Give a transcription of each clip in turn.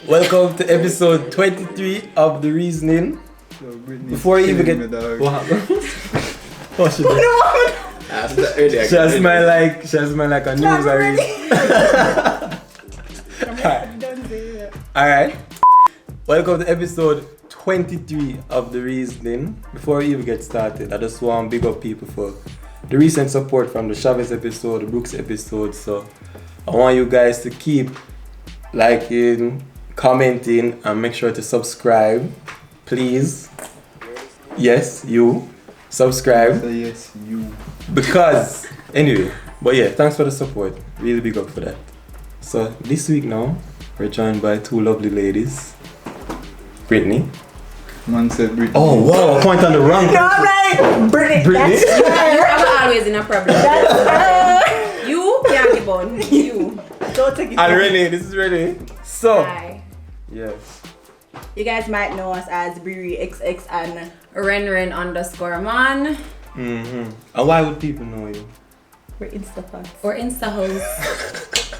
Welcome to episode 23 of The Reasoning. Before you even get... What happened? What she did? She has smile like a news Alright. Welcome to episode 23 of The Reasoning. Before we even get started, I just want to big up people for the recent support from the Chavez episode, the Brooks episode. So I want you guys to keep liking, commenting, and make sure to subscribe. Please. Yes, you. Subscribe. Yes, you. Because, anyway, but yeah, thanks for the support. Really big up for that. So this week now, we're joined by two lovely ladies. Brittany. Man said Brittany. Oh wow, I point on the wrong. No, I'm like, Brittany. Brittany? That's I'm always in a problem. That's You can't give on. You. Don't take it. And Renee, this is Renee. So, Hi. yes. You guys might know us as Briri XX and Ren_man. And why would people know you? we're Insta fans. Or Insta host.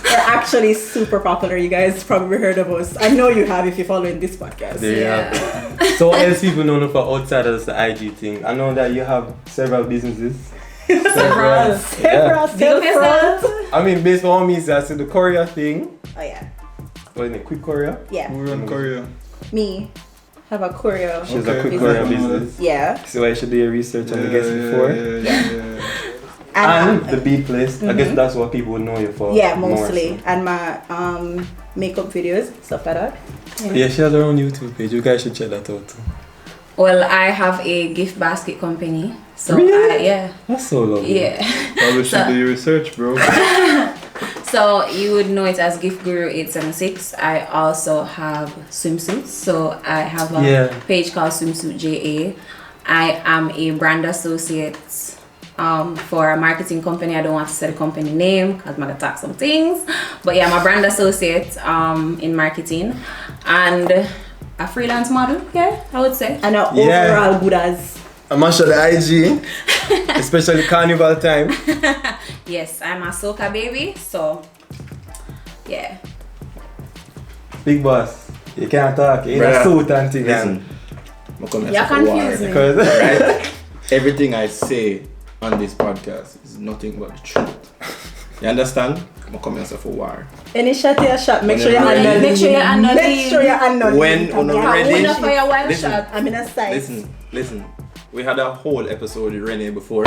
We're actually super popular. You guys probably heard of us. I know you have if you're following this podcast. There you have it. So what else people know for outside of the IG thing? I know that you have several businesses. Several. I mean, based on me, I said the courier thing. Oh yeah. What is it? Quick courier? Yeah. Who run Korea? Me. Have a choreo. She's a Okay. quick courier business. Yeah. So I should do your research on the guest before. Yeah. And the beat place. I guess that's what people would know you for. Yeah, more, mostly. so. And my makeup videos, stuff like that. Yeah, she has her own YouTube page. You guys should check that out too. Well, I have a gift basket company. So Really? yeah. That's so lovely. Yeah. Probably should do your research, bro. So you would know it as Gift Guru 876. I also have swimsuits. So I have a page called Swimsuit JA. I am a brand associate for a marketing company. I don't want to say the company name because I'm gonna talk some things. But yeah, I'm a brand associate in marketing and a freelance model. Yeah, I would say. And overall good as. I'm gonna show the IG, especially carnival time. Yes, I'm a soca baby. So yeah. Big boss, you can't talk. You in a Bruh, suit and thing. Listen, You're confusing. Because right? Everything I say on this podcast is nothing but the truth. You understand? I'm coming here for war. Any shot your shot, make sure you're Whenever under. Make sure you're under. Make sure you're under. When you're ready. Winner for your wild Listen. shot. I'm in a size. Listen. We had a whole episode with Renee before.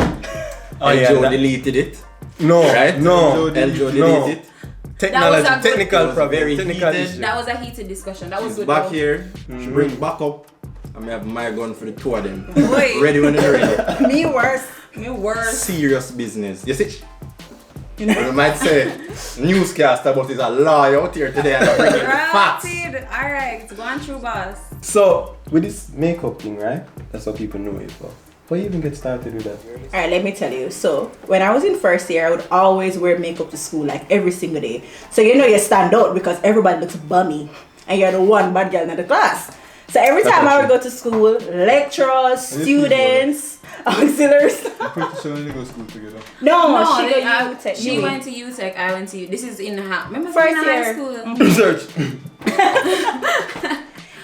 Oh, yeah, Joe that- deleted it. no, Right? no, Joe no. deleted it. Technology, That was a good- technical it was problem, very technical heated. issue. That was a heated discussion. That was She's good. back though. here. She bring back up. I may have my gun for the two of them. Wait. Ready when they're ready. Me worse. Me worse. Serious business. You see? You might say newscaster, but there's a lawyer out here today and I'm bringing the facts. Alright, go on through, boss. So with this makeup thing, right? That's what people know you for. But you even get started with that. Alright, let me tell you. So when I was in first year, I would always wear makeup to school, like every single day. So you know you stand out because everybody looks bummy, and you're the one bad girl in the class. So every time I would go to school, lecturers, students, auxiliary staff. Pretty sure we go to school together. No, She went to UTech. I went to. This is in remember First in high year. school. Research.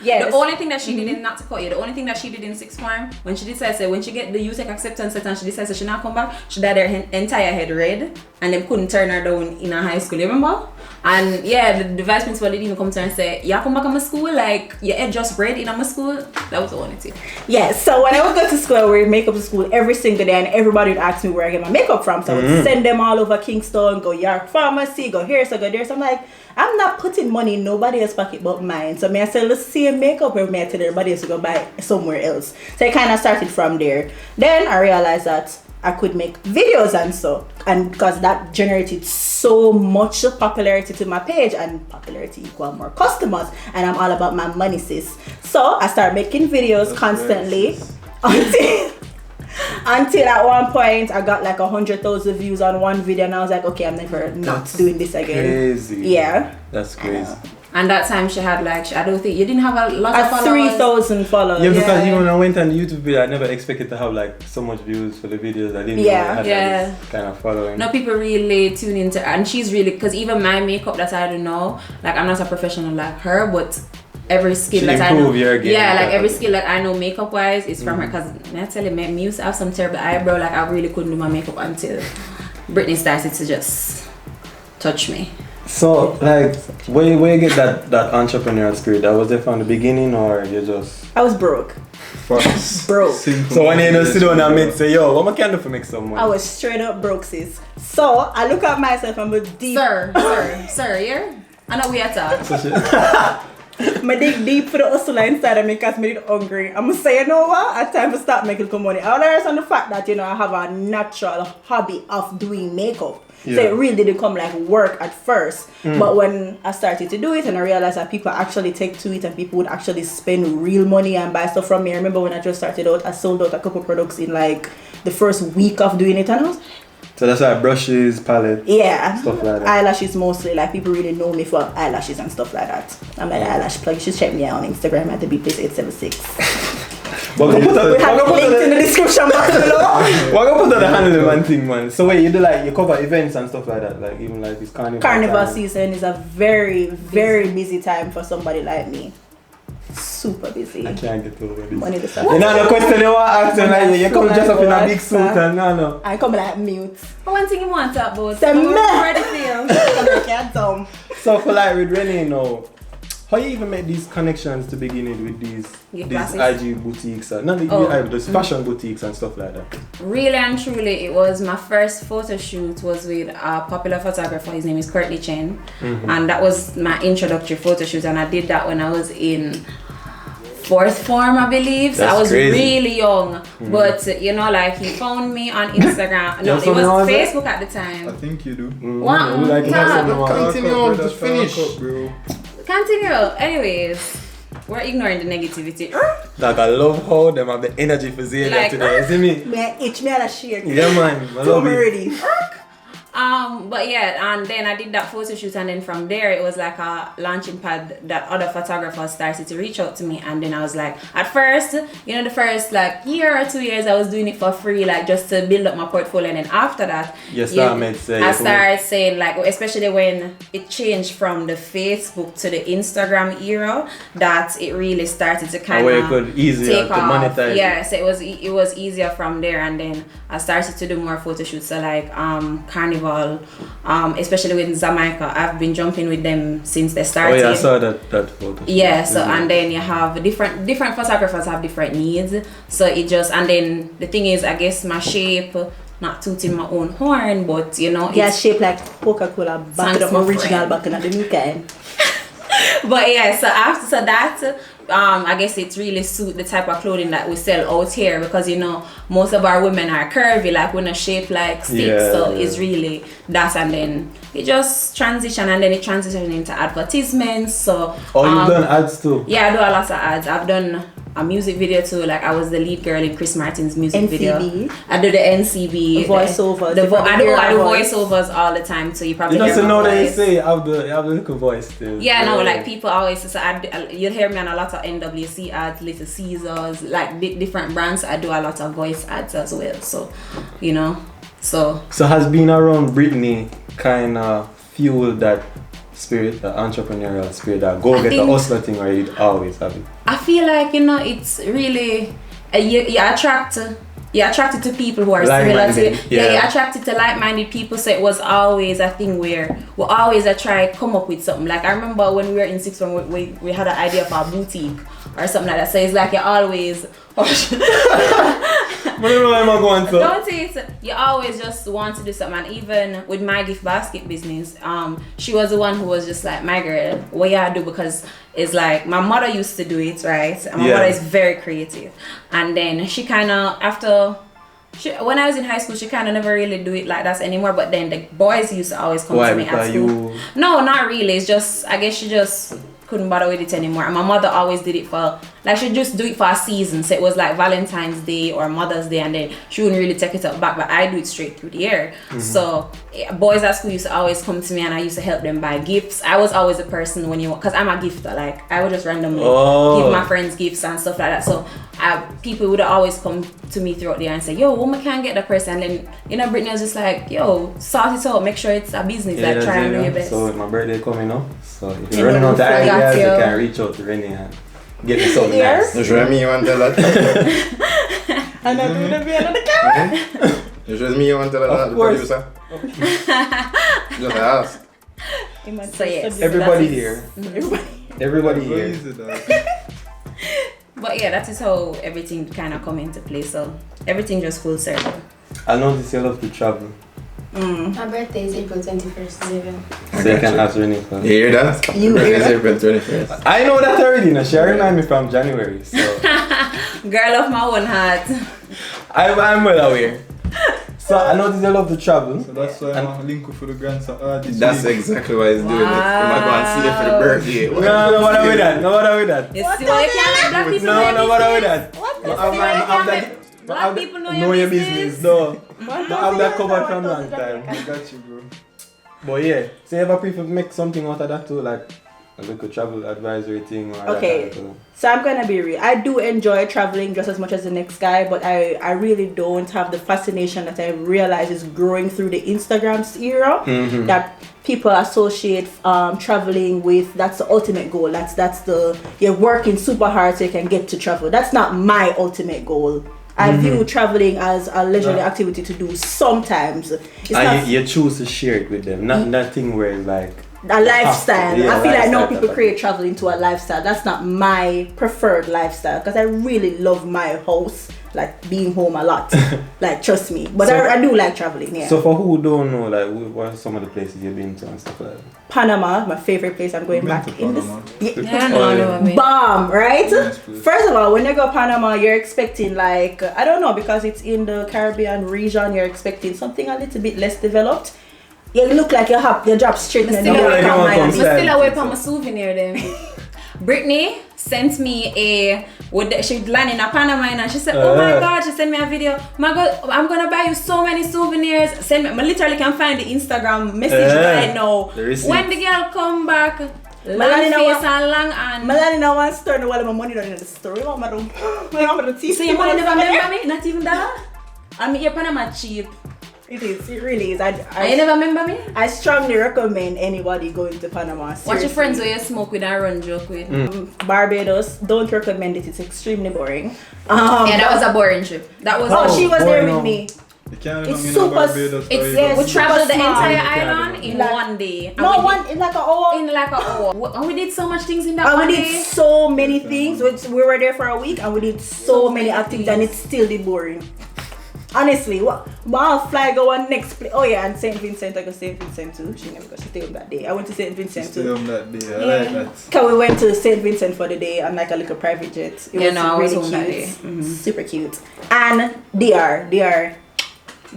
Yes. The only thing that she did in not to cut you, the only thing that she did in sixth form, when she decided when she get the UTech acceptance letter and she decided she not come back, she dyed her entire head red and they couldn't turn her down in her high school, you remember? And yeah, the vice principal didn't even come to her and say, "Yeah, come back to my school, like your head just red in my school." That was the only thing. Yeah, so when I would go to school, I would wear makeup to school every single day and everybody would ask me where I get my makeup from. So I would send them all over Kingston, go York Pharmacy, go here, so go there. So I'm like, I'm not putting money in nobody else's pocket but mine. So I said, let's see a makeup where I tell everybody else to go buy somewhere else. So I kind of started from there. Then I realized that I could make videos and so, and because that generated so much popularity to my page, and popularity equal more customers, and I'm all about my money, sis. So I started making videos constantly until at one point I got like 100,000 views on one video, and I was like, okay, I'm never not doing this again. Crazy. Yeah. That's crazy. And that time she had like, I don't think, you didn't have a lot of At followers. 3,000 followers. Yeah, because even when I went on the YouTube video, I never expected to have like so much views for the videos. I didn't know I had like, this kind of following. No, people really tune into, and she's really, because even my makeup that I don't know, like I'm not a professional like her, but every skill She that I know, every definitely. skill that I know makeup wise is from her. Because I tell you, me used to have some terrible eyebrow, like I really couldn't do my makeup until Brittany started to just touch me. So, like, where you get that entrepreneurial spirit? That was it from the beginning, or you just... I was broke. Facts. Broke. So when you just sit down and make, say, yo, what am I can do for make some money? I was straight up broke, sis. So I look at myself and I'm deep. Sir, yeah? I know we are talking. So she- I dig deep for the hustle inside of me because I get hungry. I'm gonna say, you know what? It's time to start making some money. I learned on the fact that, you know, I have a natural hobby of doing makeup. Yeah. So it really didn't come like work at first. But when I started to do it and I realized that people actually take to it and people would actually spend real money and buy stuff from me. I remember when I just started out, I sold out a couple products in like the first week of doing it, and I was, so that's like brushes, palette, yeah, stuff like that. eyelashes mostly. Like people really know me for eyelashes and stuff like that. I'm an eyelash plug. You should check me out on Instagram at the BPlace876. But We have it linked in the description box below. What gonna put on the handle man thing, man? So wait, you do like, you cover events and stuff like that, like even like this carnival. Carnival time. season is a very, very busy time for somebody like me. Super busy. I can't get over this. Money to You know the question you want to ask them, like you come dressed up in a big suit and no. I come like mute. One thing you want to talk about, Say me. ready for you. I can't dumb. So for like with Renee now, how you even make these connections to begin with these classes? IG boutiques and not those fashion boutiques and stuff like that? Really and truly, it was my first photo shoot was with a popular photographer. His name is Courtney Chen, and that was my introductory photo shoot. And I did that when I was in 4th form, I believe. So That's I was crazy. really young, but you know, like he found me on Instagram. No, it something was on there? Facebook at the I time. think you do. What? We like to have Talk. something on. Continue, just finish. Bro. Continue. Anyways, we're ignoring the negativity. Like I love how them have the energy for Zayla Like, today. You see me? Me I itch me at a shake. Yeah man, I So love I'm it. ready. But yeah, and then I did that photo shoot, and then from there it was like a launching pad that other photographers started to reach out to me. And then I was like, at first, you know, the first like year or 2 years I was doing it for free, like just to build up my portfolio. And then after that, You start I started saying, like, especially when it changed from the Facebook to the Instagram era, that it really started to kind where you of could easier take to off. monetize. Yeah, so it was easier from there. And then I started to do more photo shoots. So like Carnival, especially with Jamaica, I've been jumping with them since they Oh started. yeah, I saw that photo. Yeah, so and then you have different photographers have different needs. So it just, and then the thing is, I guess my shape, not tooting my own horn, but you know, Yeah, it's, shaped like Coca-Cola, back it up my original friend. back in the new kind. but yeah, so after that, I guess it's really suit the type of clothing that we sell out here, because you know most of our women are curvy, like we're not shaped like sticks. Yeah, So yeah. it's really that, and then it just transition, and then it transitioned into advertisements. So Oh, you've done ads too? yeah, I do a lot of ads. I've done a music video too. Like I was the lead girl in Chris Martin's music video. NCB. I do the NCB, Voiceovers. I do voice. voiceovers all the time. So you probably You hear don't my know they voice. say you have the little voice still. Yeah, no, like people always say, so you'll hear me on a lot of NWC ads, Little Caesars, like different brands. I do a lot of voice ads as well. So, you know, so has being around Brittany kind of fueled that spirit, the entrepreneurial spirit, that go get the think- hustler thing, or you always have it? I feel like, you know, it's really you're attracted to people who are similar to you. Like-minded, Yeah, yeah. you're attracted to like-minded people. So it was always a thing where we always try to come up with something. Like I remember when we were in 6th form, we had an idea for a boutique or something like that. So it's like you always I don't know where I'm going to. don't it. You always just want to do something. And even with my gift basket business, she was the one who was just like, my girl, what you do? Because it's like my mother used to do it, right? And my Yeah. mother is very creative. And then she kind of when I was in high school, she kind of never really do it like that anymore. But then the boys used to always come Why? to me at Because school. you... No, not really. It's just, I guess she just couldn't bother with it anymore. And my mother always did it for Like she just do it for a season. So it was like Valentine's Day or Mother's Day, and then she wouldn't really take it up back. But I do it straight through the year. So boys at school used to always come to me, and I used to help them buy gifts. I was always a person because I'm a gifter. Like I would just randomly give my friends gifts and stuff like that. So people would always come to me throughout the year and say, "Yo, woman can't get the person." And then Brittany was just like, "Yo, sort it out. Make sure it's a business. Like try and do your best." So my birthday coming up. So if you're running out of ideas, you can reach out to Renee and get me something nice. You sure me you want to tell that? And I'm going to be another camera. You sure me you want to tell that, the producer? Just ask. So yes. Everybody here. Everybody What here. is it, dog? But yeah, that is how everything kind of come into play. So everything just full circle. I noticed you love to travel. My birthday is April 21st, Zevin. So you can ask Renee first. You hear that? You hear that? April 21st. I know that already. Now she remind me from January. So Girl of my own heart. I'm well aware. So I noticed you love to travel. So that's why I'm a link for the grandson. That's exactly why he's doing it. I'm going to see it for the birthday. No, what are we that? No, what are we that? You see why you can't let black people know your No, what are we business? that? Black people know your business. No, I have that covered from long time. I got you, bro. But yeah, so you ever prefer make something out of that too, like a little travel advisory thing or Okay, so I'm gonna be real. I do enjoy traveling just as much as the next guy, but I really don't have the fascination that I realize is growing through the Instagram era. That people associate traveling with. That's the ultimate goal. That's the you're working super hard so you can get to travel. That's not my ultimate goal. I view traveling as a leisurely activity to do sometimes. It's not you choose to share it with them, not nothing where it's like a lifestyle. Yeah, I feel like now lifestyle people type create travel into a lifestyle. That's not my preferred lifestyle because I really love my house, like being home a lot. Like trust me, but So- I do like traveling. Yeah. So for who don't know, like what are some of the places you've been to and stuff like that? Panama, my favorite place. I'm going Been back to in this. Panama. Yeah, no, I know what I mean. Bomb, right? Nice place. First of all, when you go Panama, you're expecting like I don't know because it's in the Caribbean region. You're expecting something a little bit less developed. You look like you drop straight in the Still No, like you want I'm to still come away stand. from my souvenir then. Brittany sent me she landed in Panama and she said, "Oh my God," she sent me a video. "My God, I'm gonna buy you so many souvenirs." Send me. I literally can find the Instagram message right now. The receipt. When the girl come back, long Melanie, face and long hand. Melanie now wants to turn all my money down in the store. You want me to So your money never remember me? Not even that? I mean, your Panama cheap. It is. It really is. And you never remember me? I strongly recommend anybody going to Panama. Watch your seriously. friends where you smoke with and run joke with. Barbados. Don't recommend it. It's extremely boring. Yeah, that was a boring trip. That was Oh, she was there boring. with me. You can't It's remember super- Barbados. It's Yes, we traveled the super small. entire Yeah, island in like- one day. And No we did- one in like an hour. in like an hour. And we did so much things in that And one we did day. so many things. We were there for a week and we did so many many activities and things. it's still the boring. Honestly, I'll fly go on next place. Oh yeah, and St. Vincent. I go St. Vincent too. She never got to stay home that day. I went to St. Vincent Stay too. on that day. I Yeah. like that. Cause we went to St. Vincent for the day on like a little private jet. It Yeah, no, I was really home that cute. day. Mhm. Super cute. And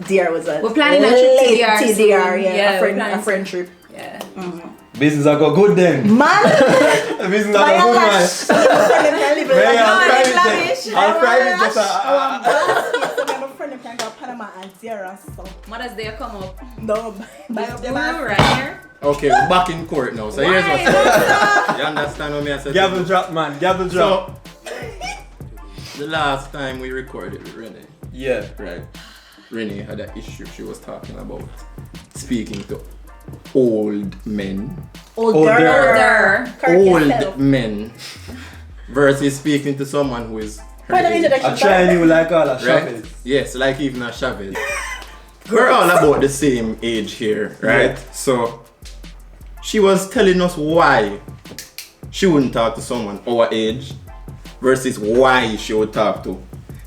DR was a We're planning a trip to DR soon. DR, Yeah, a we're planning a friend trip. Yeah. Business I go good then. Man, Business my I go good man. lash. Man, I'll I'm private lavish. jet. I'll private jet. I have a friend that can go Panama and Sierra, so Mother's Day come up. no, buy up the Ooh, bag. right here. Okay, we're back in court now. So here's what's up. You understand what me I said? Gavel drop man, gavel drop. So, the last time we recorded with Renee, Yeah. right? Renee had an issue she was talking about speaking to old men. Older. Correct yourself. Old men versus speaking to someone who is her Further age, introduction. I try you like all a right? Chavez. Yes, like even a Chavez. We're all about the same age here, right? Yeah. So she was telling us why she wouldn't talk to someone our age versus why she would talk to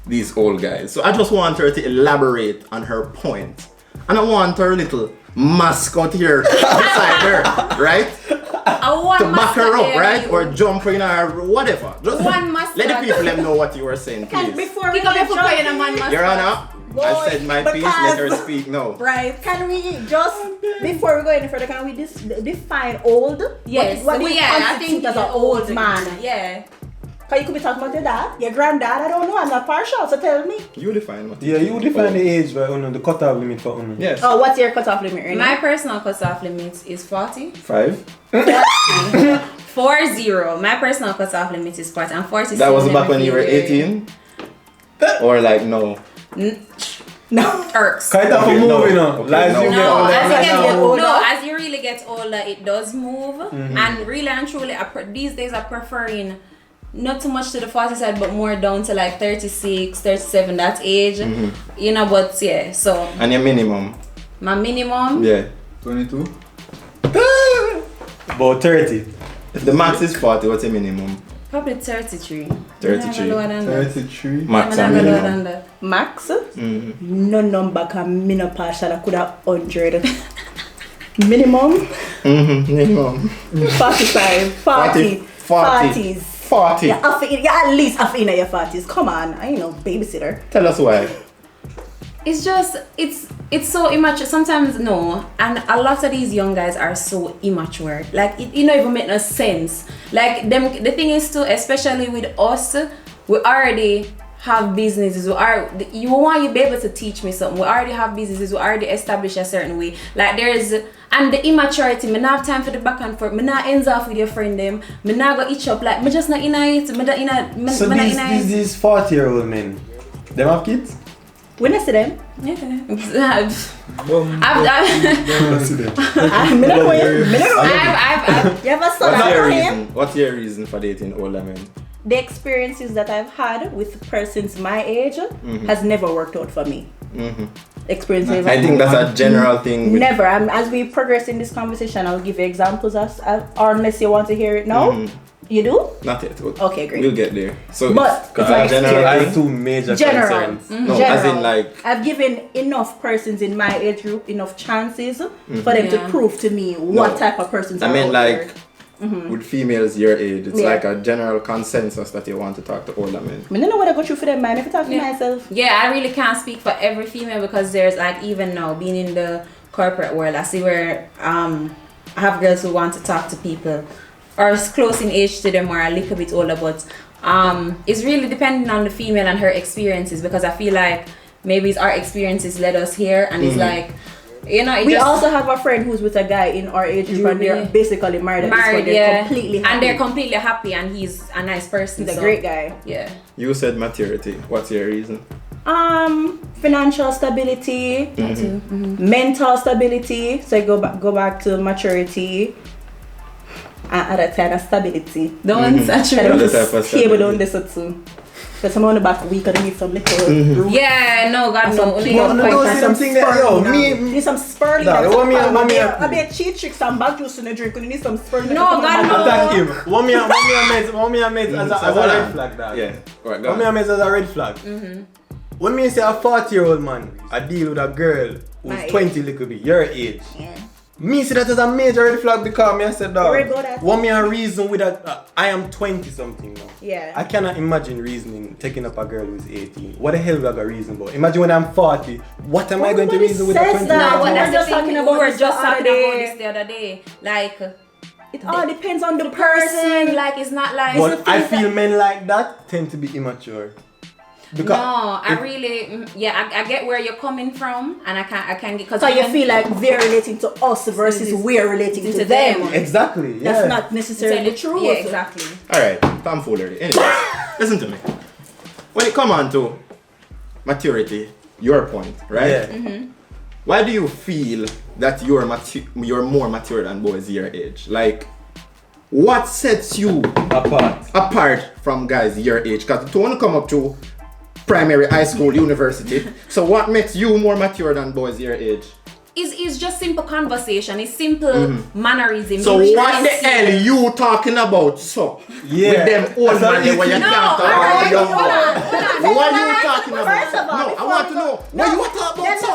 these old guys. So I just want her to elaborate on her point. And I want her little mascot here beside her, right? To back her up, right? Or jump in or whatever. Just One mascot. let the people them know what you were saying, Can please. before we Pick up your jump foot in a man in, mascot. Your Honor, I said my piece, let her because- speak now. Right? Can we just before we go any further? Can we define old? Yes. What do Well, you I constitute think as an old man? Yeah. Cause you could be talking about your dad, your granddad. I don't know. I'm not partial, so tell me. You define what. Yeah, you define the age, but the cutoff limit for Uno. Yes. Oh, what's your cutoff limit, Renee? My personal cutoff limit is 40. 5. 40. My personal cutoff limit is 40. I'm 40. That was back when you were 18? Or like no? No. Irks. Kind of Okay, moving no. on. Okay, Like, no. you No, get as you get older. older. no, as you really get older, it does move. And really and truly, these days I'm preferring not too much to the 40 side, but more down to like 36, 37, that age. You know, but yeah, so And your minimum? my minimum, Yeah. 22. About 30. If the max is 40, what's your minimum? probably 33. 33. Lower than that. 33. Max I'm and not lower minimum. than that. Max? Mm-hmm. No number can me no partial. I could have 100. Minimum Minimum. 45, 40, 40. 40s. 40. Yeah, at least half in your 40s. Come on, I ain't no babysitter. Tell us why. It's just it's so immature sometimes. No, and a lot of these young guys are so immature, like it don't even make no sense. Like them, the thing is too, especially with us, we already have businesses. You want you be able to teach me something. We already have businesses. We already established a certain way. Like there's and the immaturity. Me not have time for the back and forth. Me not ends off with your friend them. Me not go itch up. Like me just not in it. Me not in it. So these 40-year-old men, them have kids? When I see them, Yeah. Well, I see them. I'm not going. I've You ever saw What's that your for him? reason? What's your reason for dating older men? The experiences that I've had with persons my age has never worked out for me. Experience never. I think that's a general thing. With Never. As we progress in this conversation, I'll give you examples or unless you want to hear it now. You do? Not yet. Okay, great. We'll get there. So But it's it's a like general I thing. have two major General. concerns. No, as in like I've given enough persons in my age group enough chances for them to Yeah. prove to me what type of persons I are mean out like there. with females your age, it's Yeah. like a general consensus that you want to talk to older men. I don't know what I go through for them, man. If I talk to Yeah. myself. Yeah, I really can't speak for every female because there's like even now being in the corporate world, I see where I have girls who want to talk to people or as close in age to them or a little bit older, but it's really depending on the female and her experiences because I feel like maybe it's our experiences led us here and it's like, you know, it We just, also have a friend who's with a guy in our age group and they're Really? basically married at this point. They're yeah, completely happy. and they're completely happy and he's a nice person. He's a so, great guy. Yeah. You said maturity. What's your reason? Financial stability, mental stability. So I go back to maturity and other kind of stability. Don't Kind of saturate. Other type of stable down stability. this too. Because I'm on the back week and I need some little Yeah, no, God, no. Only Well, one no, point no, and something some that- yo, sperm. me- need some spurling. Nah, That's what me- a what me- I bet cheat tricks and bag juice in the drink. When you need some spurling. No, God, no. Attack him. What me a mate as a hold red on. flag, dad. Yeah. Alright, go What me on. a mate as a red flag. When me say a 40-year-old man, I deal with a girl My who's age. 20 little bit, your age. Yeah. Me see that as a major red flag because me I said Worry dog. about that. What me a reason with that? I am 20 something now. Yeah. I cannot imagine reasoning taking up a girl who's 18. What the hell we got reason about? Imagine when I'm 40. What am I going to Nobody reason with a says 20? that. No, but We that's were the just thing. talking We about were this just the talking other about day. this the other day. Like It all depends on the the person, person. like it's not like. But I feel men like that tend to be immature. Because No, I really, I get where you're coming from, and I can get because So you feel like they're relating to us versus we're relating to them. exactly, yeah. That's not necessarily true. Yeah, exactly. Alright, tomfoolery. Anyways, listen to me. When it come on to maturity, your point, right? Yeah. Why do you feel that you're more mature than boys your age? Like, what sets you apart from guys your age? Because you want to come up to primary, high school, university. So what makes you more mature than boys your age? It's just simple conversation. It's simple mannerism. So You what can the see- hell you talking about? So Yeah. with them old That's man what there where you you- can't No, talk about alright, young hold boy. on. What are you talking about? First of all, No, I before want we to go- know. What you talking about? So?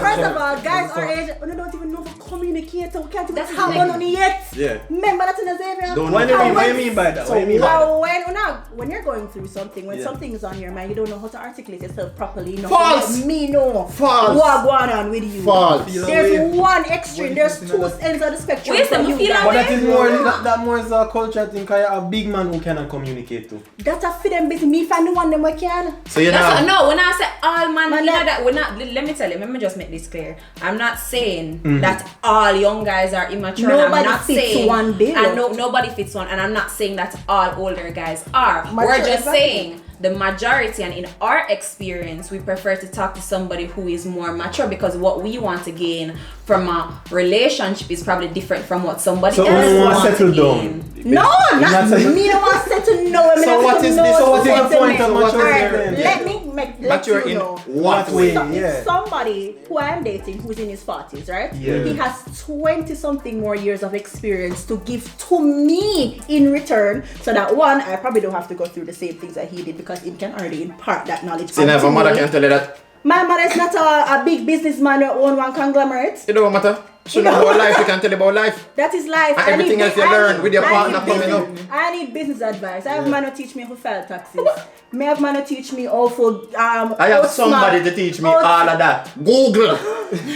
First of all, guys our age, we don't even know how to communicate communicate. We can't That's even have on yet. Yeah. Remember that in Xavier? What do you mean by that? So What do you mean by when you're going through something, when something is on your mind, you don't know how to articulate yourself properly. You know, False. Me know. False. What going on with you? False. There's one extreme. There's two ends of the spectrum. Wait, from so you feel guys. But that is more that more is a culture thing. Cause you're a big man who cannot communicate to. That's a fit them busy. Me find the one them we can. So you That's know. no, when I say all man, Man, you know that- that we're not. Let me tell you. Let me just make this clear. I'm not saying that all young guys are immature. and Nobody I'm not fits saying, one bill. And nobody fits one. And I'm not saying that all older guys are. Mature, We're just exactly. saying the majority, and in our experience, we prefer to talk to somebody who is more mature because what we want to gain from a relationship is probably different from what somebody So else you want wants to settle gain. down? No, not me. Don't want to to know. So what is this? So what is the point of Alright, maturity? let me let Mature you in know. what way? way? So Yeah. if somebody who I am dating who's in his 40s, right? Yeah. He has 20 something more years of experience to give to me in return, so that one, I probably don't have to go through the same things that he did because he can already impart that knowledge. See, never onto mother me. can tell you that. My mother is not a big businessman who own one conglomerate. It don't matter. She know about life. You can tell you about life. That is life. And everything else you learn with your partner coming up. I need business advice. I have man who teach me how to file taxes. Me have man who teach me how to I have somebody to teach me all of that. Google.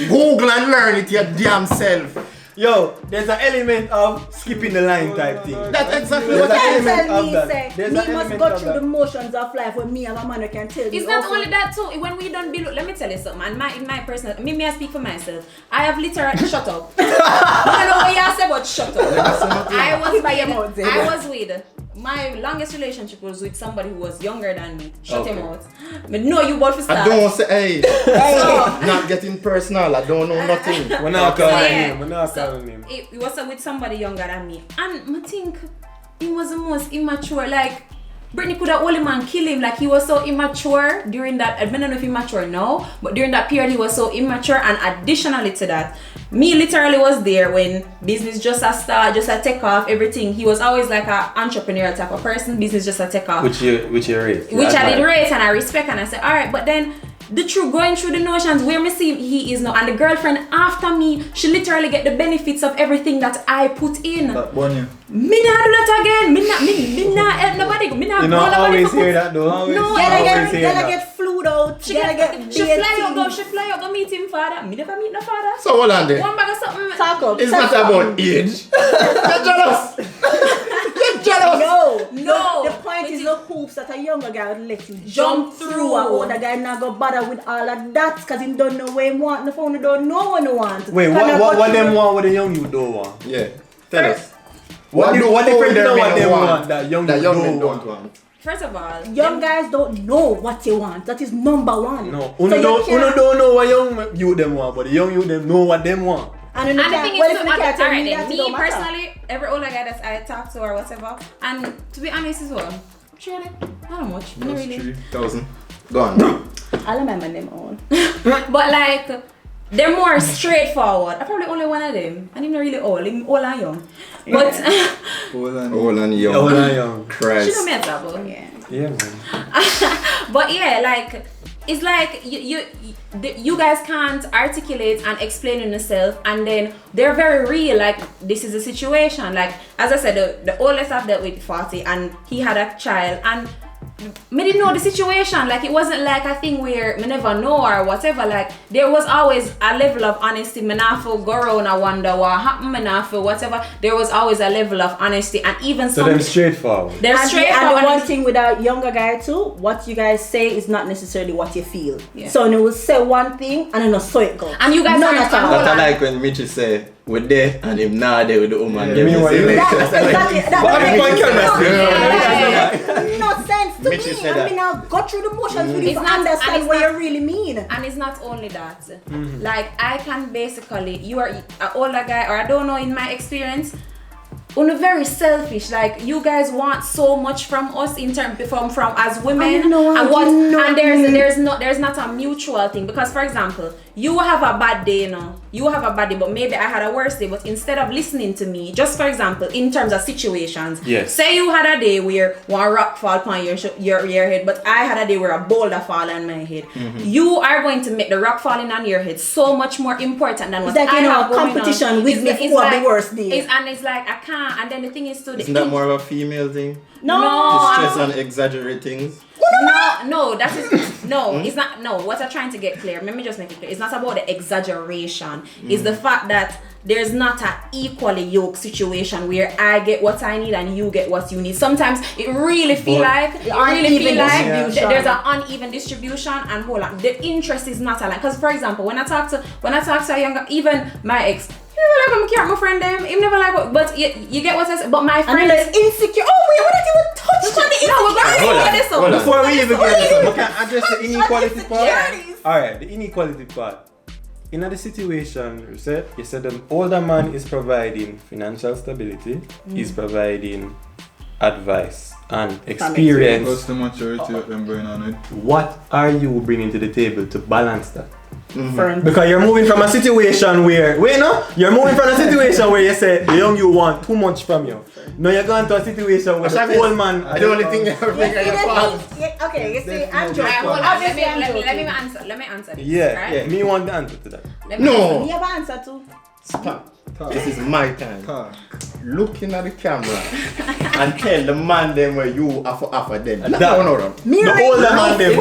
Google and learn it your damn self. Yo, there's an element of skipping the line type thing. That's exactly You what There's I an can't element tell of me, that. say, There's me an must element go of through that. the motions of life when me and a man who can tell me. It's not also- only that too. When we don't build, let me tell you something. And in my personal, me I speak for myself. I have literally shut up. I don't know what you say, but shut up. I was with my longest relationship was with somebody who was younger than me. Shut him out. But no, you both start. I don't say, hey, not getting personal. I don't know nothing. We're not calling Yeah. him. We're not So, calling him. It was with somebody younger than me, and I think he was the most immature. Like Brittany could have only man kill him. Like he was so immature during that. I don't know if immature now, but during that period he was so immature. And additionally to that, me literally was there when business just a start, just a take off, everything. He was always like an entrepreneurial type of person. Business just a take off. Which you rate. Which I did rate and I respect, and I said, alright, but then going through the notions where me see he is now, and the girlfriend after me, she literally get the benefits of everything that I put in. Bonnie. Me not do that again. Me not help nobody. Me not You go know, nobody always for hear cook. that though. Always, No, always hear Gotta that. get flued out. She Gotta fly out go. dating. She fly out go meet him father. Me never meet no father. So hold on there. One bag of something. Talk up. It's not about age. You're jealous. You're jealous. No. The point is the hoops that a younger guy would let you jump through. A older guy not go bother with all of that because he don't know what he want. The phone don't know what he want. Wait, what them want with the young you don't want? Yeah. Tell us. What different older you know what men them want that young that you young men don't don't want? want? First of all, Young guys don't know what they want. That is number one. No, So uno you don't can't- know what young you them want, but the young you them know what them want. And and the the thing thing well, is, if you can't tell alright me then, that, it me don't matter. personally, every older guy that I talk to or whatever, and to be honest as well, really, not much, not really. 3,000. Go on. I'll remember them all. But like, they're more straightforward. I probably only one of them, and I'm not really old. I'm old and young. But Hold on. Old and young. Old and young. she Christ. don't matter, but Yeah. Yeah, man. but yeah, like it's like you guys can't articulate and explain in yourself, and then they're very real. Like this is a situation. Like as I said, the oldest I've dealt with 40, and he had a child, and me didn't know the situation. Like it wasn't like a thing where me never know or whatever. Like there was always a level of honesty. Me not feel go around and wonder what happened. Me not feel whatever. There was always a level of honesty, and even So some them straightforward. they're And straightforward. the one thing with a younger guy too, what you guys say is not necessarily what you feel. Yeah. So you will say one thing and then so it goes. And you guys None aren't- at all. hold That's on. like when Mitchell say, we're there and him not there with the woman. Yeah, you mean what you mean? Exactly. That But makes I'm no sense to Mitchell me. said I that. mean, I'll go through the motions with you It's to not- and understand it's what not- you really mean. And it's not only that. Like I can basically, you are an older guy, or I don't know, in my experience, very selfish. Like you guys want so much from us in terms from as women, I know, and I know. there's not a mutual thing. Because for example, you have a bad day, you have a bad day, but maybe I had a worse day. But instead of listening to me, just for example, in terms of situations, say you had a day where one rock fall upon your head, but I had a day where a boulder fall on my head. You are going to make the rock falling on your head so much more important than what I have going on. Competition with me for the worst day. And it's like I can't. And then the thing is too. Isn't that more of a female thing? No. To stress and exaggerate things. No, that is no. It's not. No, what I'm trying to get clear. Let me just make it clear. It's not about the exaggeration. It's the fact that there's not an equally yoked situation where I get what I need and you get what you need. Sometimes it really feel like there's an uneven distribution, and hold on, the interest is not aligned. Because for example, when I talk to a younger, even my ex. You never like I'm care my friend them. He never like, but you get what I said. But my friend is insecure. Oh wait, what did you touch on the insecurity? No, before we even get this, we can address the inequality part. All right, the inequality part. In the situation, you said the older man is providing financial stability, is providing advice and experience. What's the maturity of them going on with? What are you bringing to the table to balance that? Mm-hmm. Because you're moving from a situation where you're moving from a situation where you say the young you want too much from you. Now you're going to a situation where the old man. The only thing you ever bring are your fathers. Okay, you see, I'm joking. Let me answer this. Yeah. Me want the answer to that. No. Me have an answer too. Stop. This is my time. Looking at the camera and tell the man them where you have to offer them. The older man them.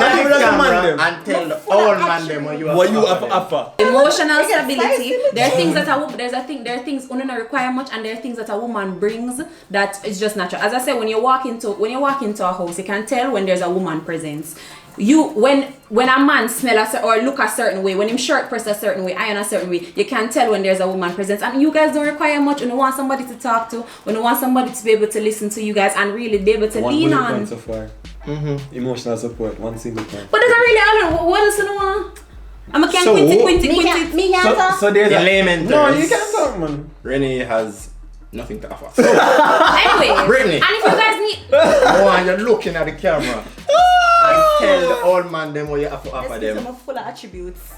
And tell the old man them where you have to offer. Emotional stability. There are things that there are things only not require much, and there are things that a woman brings that is just natural. As I said, when you walk into a house, you can tell when there's a woman presence. When a man smell or look a certain way, when him shirt press a certain way, iron a certain way, you can tell when there's a woman presence. And you guys don't require much. When you want somebody to talk to, when you want somebody to be able to listen to you guys and really be able to lean on. So far. Emotional support, one single point. But that's really all. What else do you want? I'm a can't quit it. Me answer. So there's a layman. No, you can't talk, man. Renee has nothing to offer. So, anyway, Brittany. And if you guys need, you're looking at the camera. And tell the old man them what you have to offer them. I'm full of attributes.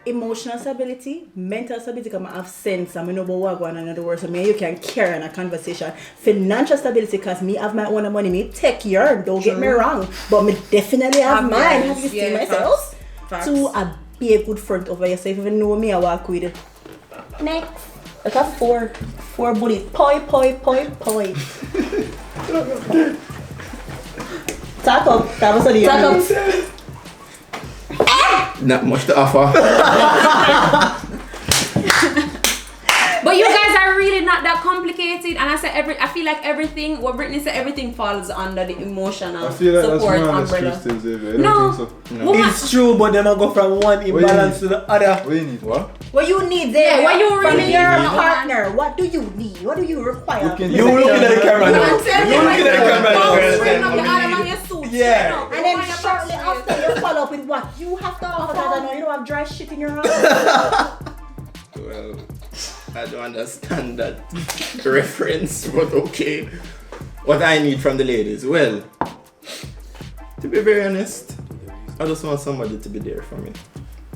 Emotional stability, mental stability, because I have sense. I know about what going on in the world, so you can carry on a conversation. Financial stability, because me have my own money, me take your, don't get me wrong, but me definitely have mine. Have you seen myself? Facts. To be a good front over yourself. Even know me, I walk with it. Next, I got four bullets. Poi. Talk up. That was the talk up. Not much to offer. But you guys are really not that complicated, and I feel like everything what Brittany said, everything falls under the emotional support umbrella. No, it's true, but then I go from one imbalance to the other. What do you need? What you need there? Yeah, what you really need your partner? What do you need? What do you require? You looking at the camera now. You looking at the camera now. Yeah. And then shortly after you follow up with what you have to offer. I know you don't have dry shit in your house. Well, I don't understand that reference, but okay. What I need from the ladies, well, to be very honest, I just want somebody to be there for me.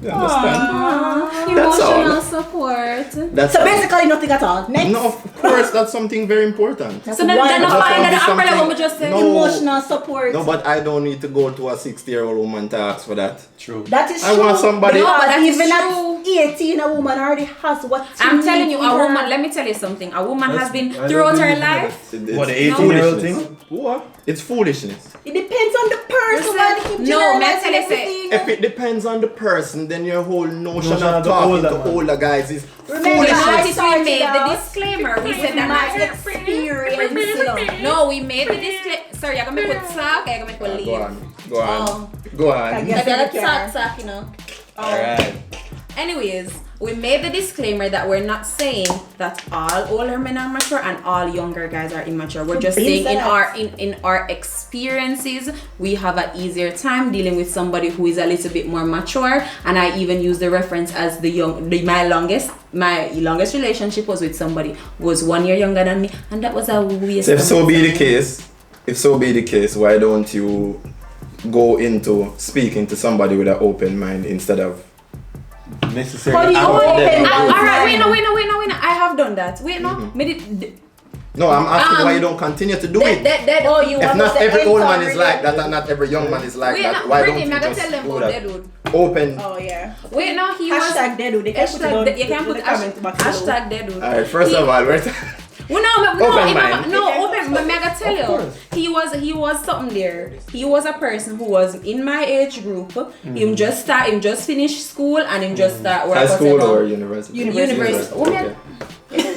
You understand? Emotional support. So basically nothing at all. Next. No, of course, that's something very important. So then not falling under the umbrella what we just said. Emotional support. No, but I don't need to go to a 60-year-old woman to ask for that. True. That is true. I want somebody. No, but even true. at 18, a woman already has what I'm telling you, a woman, let me tell you something. A woman has been throughout her life. What, the 18-year-old thing? What? It's foolishness. It depends on the person. No, may I tell you say, if it depends on the person, then your whole notion of talking to older guys is foolishness. foolishness. We made the disclaimer. We said that my experience. No, we made the disclaimer. Sorry, I'm gonna make a talk. I'm gonna make a leave. Go on. Go on. I gotta talk, you know. Alright. Anyways, we made the disclaimer that we're not saying that all older men are mature and all younger guys are immature. We're just saying in our experiences, we have an easier time dealing with somebody who is a little bit more mature. And I even use the reference as my longest relationship was with somebody who was 1 year younger than me, and that was a waste. If so be the case, why don't you go into speaking to somebody with an open mind instead of necessarily. How do you out open there. one? Alright, wait, no. I have done that. Wait, no. No, I'm asking why you don't continue to do it. Oh, you If want not to every say old man income is like that, and not every young man is like Wait, that, no, why don't Brittany, you I gotta just tell them do about that? Deadwood. Open. Oh yeah. Wait, no, he was. Hashtag Deadwood. They can put it on. You can put hashtag Deadwood. Alright, first of all, we're Well, open. But I gotta tell you, course. he was something there. He was a person who was in my age group. Him just finished school and him just start work. high school whatever. or university? University. Okay.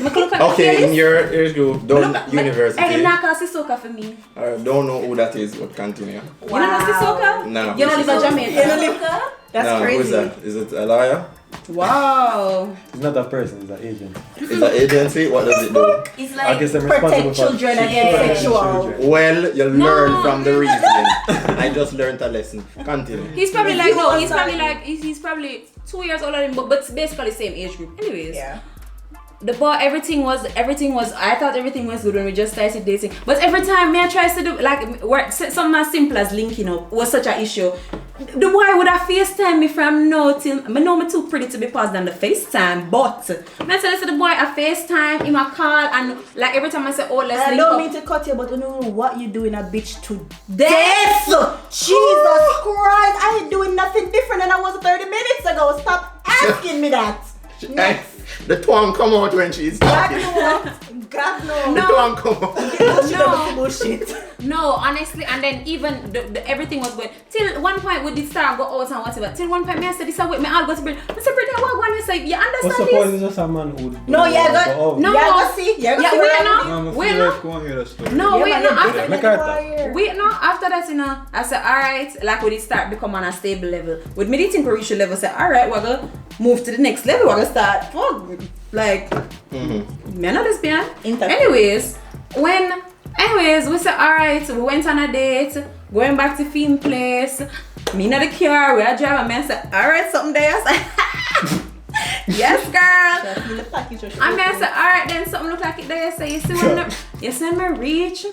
Look at Okay, in the your age group, don't university. Hey, not cause Sissoko for me. Don't know who that is, but continue. You don't know Sissoko? No. You don't live in Jamaica. You don't live. That's No, crazy. who's that? Is it a lawyer? Wow. It's not a person, it's an agent. Is an agency? What does it do? It's I like guess I'm responsible Protect for children against protecting sexual. children. Well, you No, learn from the no. reasoning. I just learned a lesson. Continue. he's probably If like you no, want he's probably something- like he's probably 2 years older than me, but basically same age group. Anyways. Yeah. The boy, everything was. I thought everything was good when we just started dating. But every time me I try to do like work something as simple as linking up was such an issue. The boy would have FaceTime me from now till I know me too pretty to be paused on the FaceTime, but I tell the boy I FaceTime him a call and like every time I say oh let's I link don't up. mean to cut you, but you know what you doing a bitch to death. Jesus Christ! I ain't doing nothing different than I was 30 minutes ago. Stop asking me that. Hey, the tongue come out when she's God talking. no. God no. The tongue come out. Bullshit. No, honestly, and then even everything was good. Till one point we did start go out and whatever. Till one point me I said this away, me all go to Brittany. I said Brittany, what one? I say you But understand suppose this? it's just a man who. No, yeah, go go. out. No. Yeah, go see. Yeah, go Yeah, see. wait, right no. now. I'm Wait, feel no. like going here, story. No, Yeah, wait, man, no. you're After doing Make it her wire. wait, no. After that, I said alright. Like we did start become on a stable level. With me, the think we reach a level. Say alright, we're gonna move to the next level. We're gonna start. Fuck, like, me not lesbian. Anyways, we said alright. We went on a date. Going back to Finn place. Me in the car. We are driving. Me I said alright, something there. I said, yes, girl. I mean, I said, alright then, something look like it there. So you see when me reach,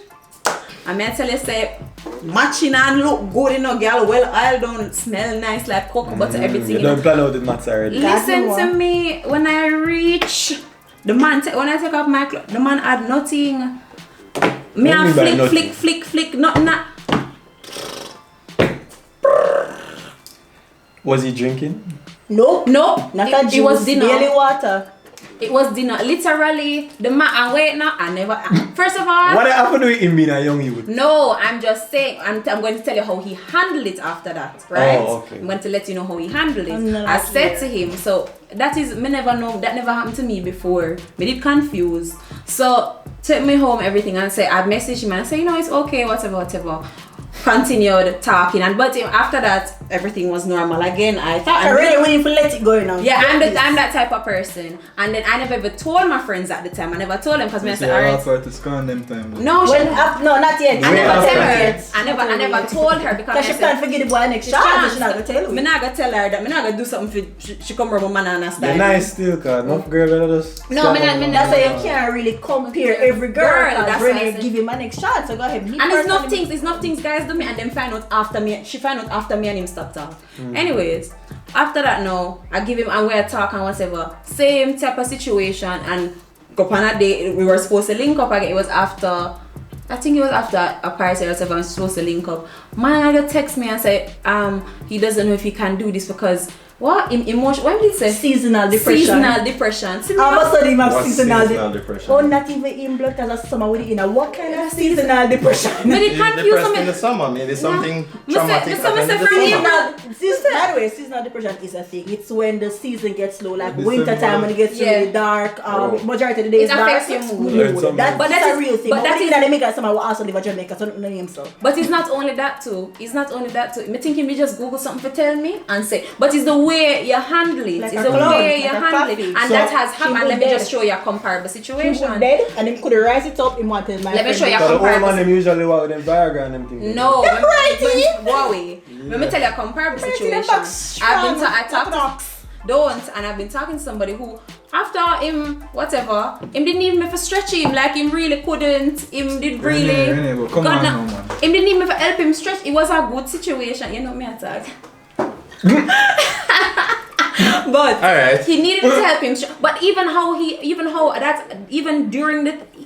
I mean, I tell you, say, matching and look good, you know, girl, well, I don't smell nice like cocoa butter, everything. You You know. don't plan out the maths already. Listen to me, when I reach, the man, when I take off my clothes, the man had nothing. Me What do and you mean by nothing? flick, nothing. Was he drinking? Nope. No, Not a it juice. was dinner. Barely water. It was dinner. Literally, the man, and wait now, I never, first of all, What happened with him being a young youth? no, I'm just saying, I'm going to tell you how he handled it after that, right? Oh, okay. I'm going to let you know how he handled it. I'm not I said here. to him, so that is, me never know, that never happened to me before. Me did confused. So, take me home, everything, and say, I messaged him and I say, you know, it's okay, whatever. Continued talking, and but after that, everything was normal again. I thought I really willing to let it go now. yeah, I'm that type of person. And then I never ever told my friends at the time. I never told them because I You said, say alright. offer to scan them time. No, When no, not yet. I Way never after tell her. Yet. I never told her because Because she I can't said, forget the boy next chance. She's not gonna tell me you. not gonna tell her that. Me not gonna do something for she come rub my banana style. You're nice still, cause enough girl will just. No, me not- That's why you can't really compare every girl. That's That's what I really said. give him a next shot. So go ahead. And it's not things guys do me and then find out after me. She find out after me and him stop talk. Anyways, after that now, I give him and we're talking whatever. Same type of situation and go on a date. We were supposed to link up again. It was after, I think it was after a party or whatever. I was supposed to link up. Man, I just text me and say, he doesn't know if he can do this because what emotion? What did he say? Seasonal depression. Seasonal depression. See, me All of a sudden, him have What's seasonal seasonal depression? Oh, not even in blood because of summer with it in a what kind of seasonal depression? me did He's confuse depressed in me. the summer, maybe something Me say- traumatic me say- me happened say in the for me, summer. By the way, seasonal depression is a thing. It's when the season gets low, like December. winter time when it gets Yeah. really dark. Oh. Majority of the days It dark. affects your mood. That's But that a is- real thing. but But that that is- is that make someone will also live in Jamaica, so don't know him so. But it's not only that too. Me thinking me just Google something to tell me and say, but it's the way you handle it. Like It's a the clown, way you like a handle it. coffee. And So, that has she happened. was Let me dead. just show you a comparable He situation. was dead and then could rise it up in one till my Let me friend show you a Cause the old man comparable them usually walk with them Viagra and them things. No, Righty. Wowie. Let me tell you a comparable Righty, situation. them box I talked strong. to don't and I've been talking to somebody who after him whatever him didn't need me for stretch him like him really couldn't him did really Renee, but come God, on no. now, man. Him didn't need me for help him stretch. It was a good situation, you know me attack. But Alright. he needed to help him. But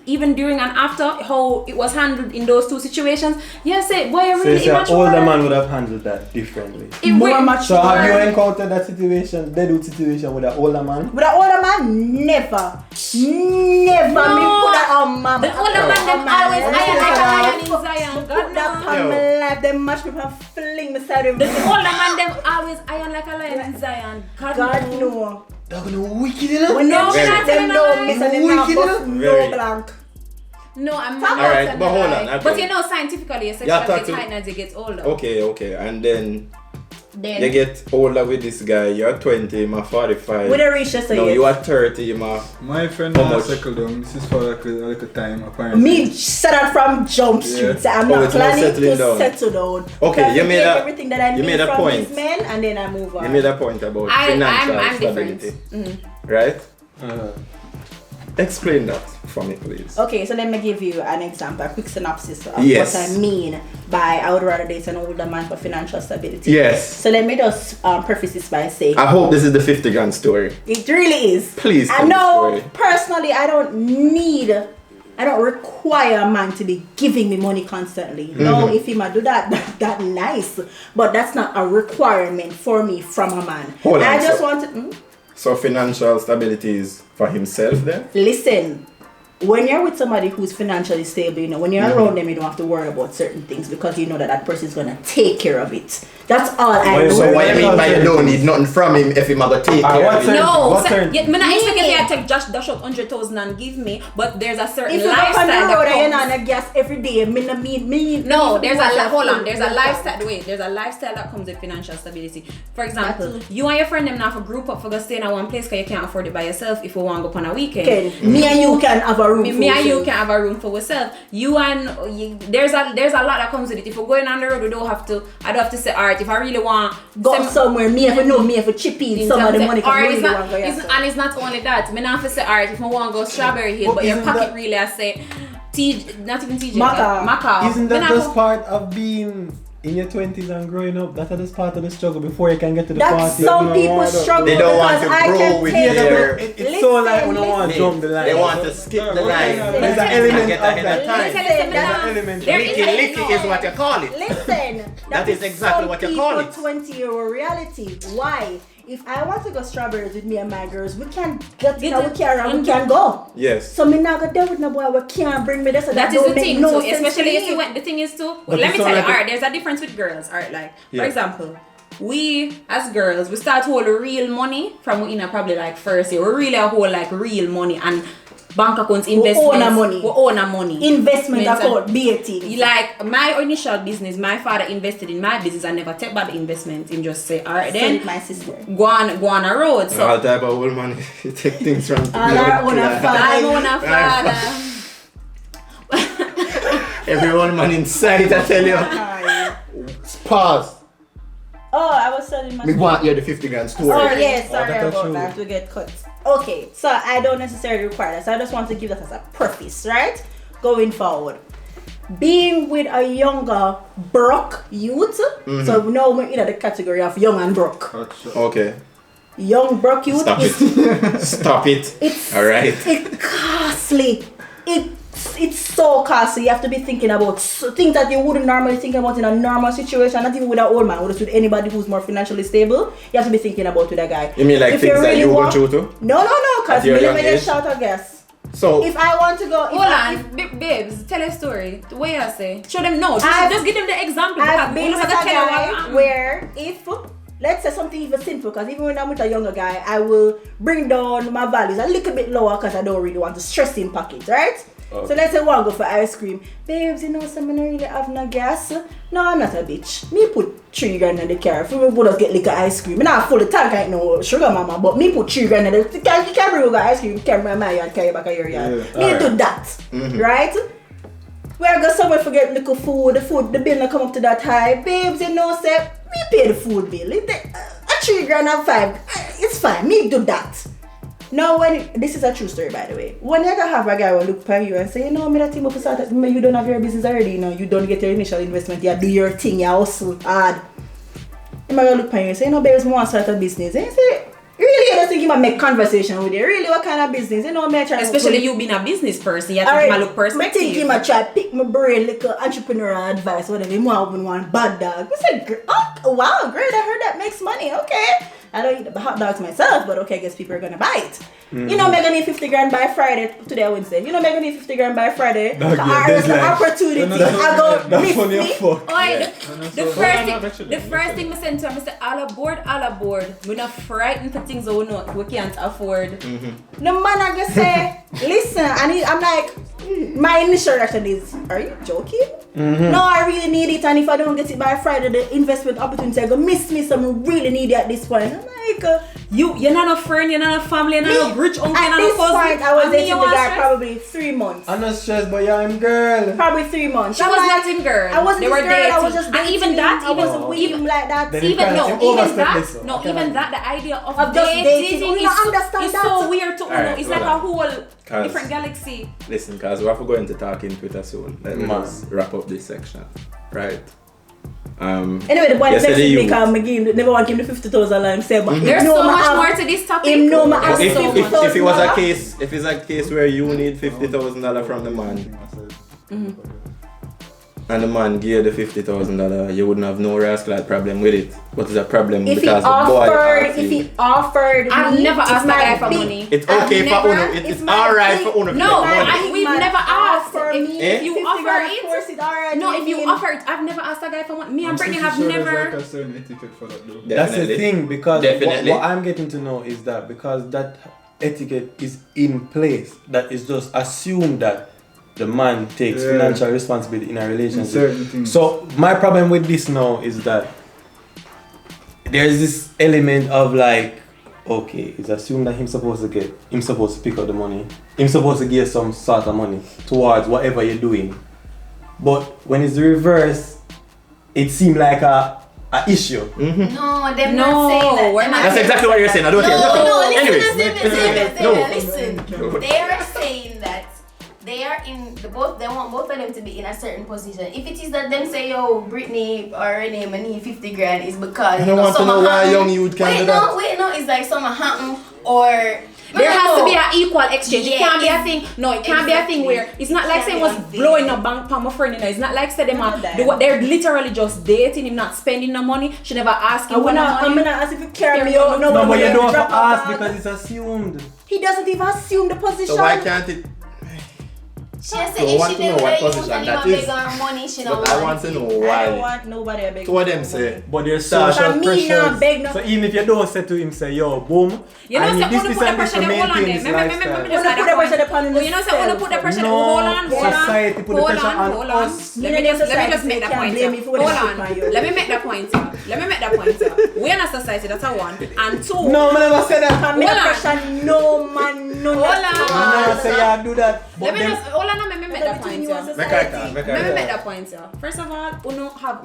even during and after how it was handled in those two situations, you say, boy, So really you immature. say older man would have handled that differently. More mature. So have you encountered that situation, deadwood situation with an older man? With an older man, never. Never. No. Me put that on my The older man them always iron like a lion in Zion. God Put that no. on my life, them match me and fling me side of The me. older man them always iron like a lion in Zion. God no. They're gonna wicked enough. When No, them we're not them telling know a me, lie. so them not Wicked bust enough. Very. no blank. No, I'm All not. right, telling but a hold lie. on, okay. But you know, scientifically, your Yeah, sexual talk to- heighten as you get older. Okay, and then Then you get older with this guy. You're 20, I'm 45. with a reach just No, say you are 30, I'm My friend How now much? settle down. This is for like a time apparently. me set out from Jump Street. Yeah. So I'm Oh, not it's not planning settling to down. settle down. Okay, Because you I made get a- everything that I you need made a from point. these men, and then I move on. You made a point about financial I'm different. stability, right? Explain that for me, please. Okay, so let me give you an example, a quick synopsis of Yes. what I mean by I would rather date an older man for financial stability. Yes. So let me just preface this by saying I hope this is the 50 grand story. it really is. Please I tell the know story. personally I don't require a man to be giving me money constantly. No, if he might do that, that nice. But that's not a requirement for me from a man. Hold on, I just so- want to So financial stability is for himself then? listen. When you're with somebody who's financially stable, you know, when you're around them, you don't have to worry about certain things because you know that person is gonna take care of it. That's all I know. So what you mean by you don't need nothing from him if him ever take care what's of it? it? No, What so, turn? yeah, me not expect Me. you to take dash up 100,000 and give me, but there's a certain If you go on the lifestyle road that and you're comes. not on a gas every day, No, there's a hold lifestyle. Wait, there's a lifestyle that comes with financial stability. For example, That's you and your friend them now for group up for go stay in one place because you can't afford it by yourself if you want to go on a weekend. Me and you can have a room. Me and you can have a room for yourself. There's a lot that comes with it. If we're going on the road, I don't have to say, alright, if I really want go some- somewhere. Me if you chip in some of the money. Or Because it's money not, don't want to go and it's not only that. Me not have to say, alright, if I want to go Strawberry Hill, But but your isn't pocket that- really, I say, not even TJ, Macau. Macau. Isn't Me that not just go- part of being in your 20s and growing up? That is part of the struggle before you can get to the That's party. some You people know, struggle They don't want because to I grow can with take their- It's so like we don't want to jump the line. They want to skip the line. There's an and element get of ahead that. of time. Listen, There's an element. There is Licky is what you call it. Listen, That is exactly what you call it. 20-year-old reality. Why? If I want to go strawberries with me and my girls, we can get in our car and we can go. Yes. So me not go there with no boy we can't bring me this. So That is don't the make thing no too, sense especially to if me. you went. The thing is too. But Let me it's tell not you. like Alright, there's a difference with girls. Alright, like Yeah. for example, we as girls we start to hold real money from we in a probably like first year. We really hold like real money and bank accounts, investments. own our money. We own our money. Investment Means, account, BAT. Like my initial business, my father invested in my business. I never take back the investment. Him just say, alright Send then it my sister. go on a road. So All type of old money. You take things from All our own I own a father. every old man inside, I tell you. Pause. Oh, I was telling my We want you the 50 grand story. Oh yes, sorry that's about true. that. We get cut. Okay, so I don't necessarily require that. So I just want to give that as a preface, right? Going forward. Being with a younger broke youth, so now we're in the category of young and broke. Okay. Young broke youth Stop is it. Stop it. it's Alright. it's costly. It's so costly. You have to be thinking about things that you wouldn't normally think about in a normal situation. Not even with an old man, just with anybody who's more financially stable. You have to be thinking about with a guy. You mean like If things that really you go want- through too? No, because At your me young never get age? shout or guess. So, If I want to go, if Hold I- on, babes, tell a story. The way I say, show them no. I've- Just give them the example. I've because been we with a don't have to tell you guy what- where if, let's say something even simple, because even when I'm with a younger guy, I will bring down my values a little bit lower because I don't really want to stress in pockets, right? Okay. So let's say one go for ice cream. Babes, you know something I don't really have no gas. No, I'm not a bitch. Me put 3 grand in the car. If we would get like ice cream. I'm not full of tank right now, sugar mama, but me put 3 grand in the you can't bring ice cream, carry my yard, carry back a your yard. Yeah, Me alright. do that. Right? Where I go somewhere forget little food, the bill not come up to that high. Babes, you know, say, me pay the food bill. A 3 grand and 5, it's fine, me do that. Now this is a true story by the way. When you have a guy who look for you and say, you know, me that thing up start, you don't have your business already, you know, you don't get your initial investment, you do your thing, you hustle hard. I'm gonna look for you and say, you know, babes, I want to start a business. And you say, really just think you might make conversation with you. Really, what kind of business? You know, me trying Especially you being a business person, you have to look perspective. I think you might try to pick my brain, like entrepreneurial advice, whatever. You want one bad dog. I said, oh, wow, great, I heard that makes money. Okay. I don't eat the hot dogs myself, but okay, I guess people are gonna buy it. You know, I'm gonna need 50 grand by Friday. Today, Wednesday. You know, I'm gonna need 50 grand by Friday. Dog, There's an opportunity. I go miss me. The first thing I said to him, I said, all aboard. We're not frightened for things we can't afford. The man I gonna say, listen, I'm like, my initial reaction is, are you joking? No, I really need it, and if I don't get it by Friday, the investment opportunity I go miss me. So I really need it at this point. I'm like, you're not a friend, you're not a family, you're not a rich uncle, you're not a cousin. At this point, I was dating the guy probably 3 months. I'm not stressed, but yeah, I'm girl. Probably 3 months. She was not in girl. I wasn't they were girl. dating. I was just dating. And even that, I wasn't with him like that. Even that, the idea of just dating is so weird to Alright, it's like a whole different galaxy. Listen, because we have to go into talking Twitter soon. Let me just wrap up this section. Right. Anyway, the boy next week never want to give him the 50,000 like say, but there's so much more to this topic. If it was a case, if it's a case where you need $50,000 from the man, and the man gave the $50,000, you wouldn't have no rascal problem with it. What is the problem? If because if he offered, I've never asked that guy for money. It's okay for Uno. It's alright for Uno. No, we've never asked. If you offer it, if you offer it, I've never asked that guy for money. Me and Brittany have never. Like a certain etiquette for that though. That's the thing, because what I'm getting to know is that because that etiquette is in place, that is just assumed that the man takes financial responsibility in a relationship. So my problem with this now is that there's this element of like, okay, it's assumed that he's supposed to pick up the money. He's supposed to give some sort of money towards whatever you're doing. But when it's the reverse, it seems like a issue. No, they're not saying that. That's exactly what you're saying. I don't listen. They are saying that they are in they want both of them to be in a certain position. If it is that them say, yo, Brittany or Renee need 50 grand, is because I don't want to know why young youth can't do that. Wait, it's like something happen or there has to be an equal exchange. It can't be a thing. No, it can't be a thing where it's not like saying was blowing a bank for my friend. It's not like say them they're literally just dating him, not spending no money. She never asked him. I'm gonna ask if you carry me out. No, but you don't have to ask because it's assumed. He doesn't even assume the position. So why can't it? She said if she didn't pay you and beg her money, she don't want. I want to know why. I don't want nobody to beg. So what them say? But there's social pressures. No. So even if you don't say to him, say, yo, boom, you know, I need say, this and this to maintain this lifestyle. You know, say, wanna put the pressure. Hold on. Society put the pressure on us. Let me just make that point. Hold on. Let me make that point. We are not society. That's a one. And two. No, I never said that. Pressure. No man. No. Hold on. I say you do that. Let me just. Hold on. Let me make that point. Let me make that point. First of all, we don't have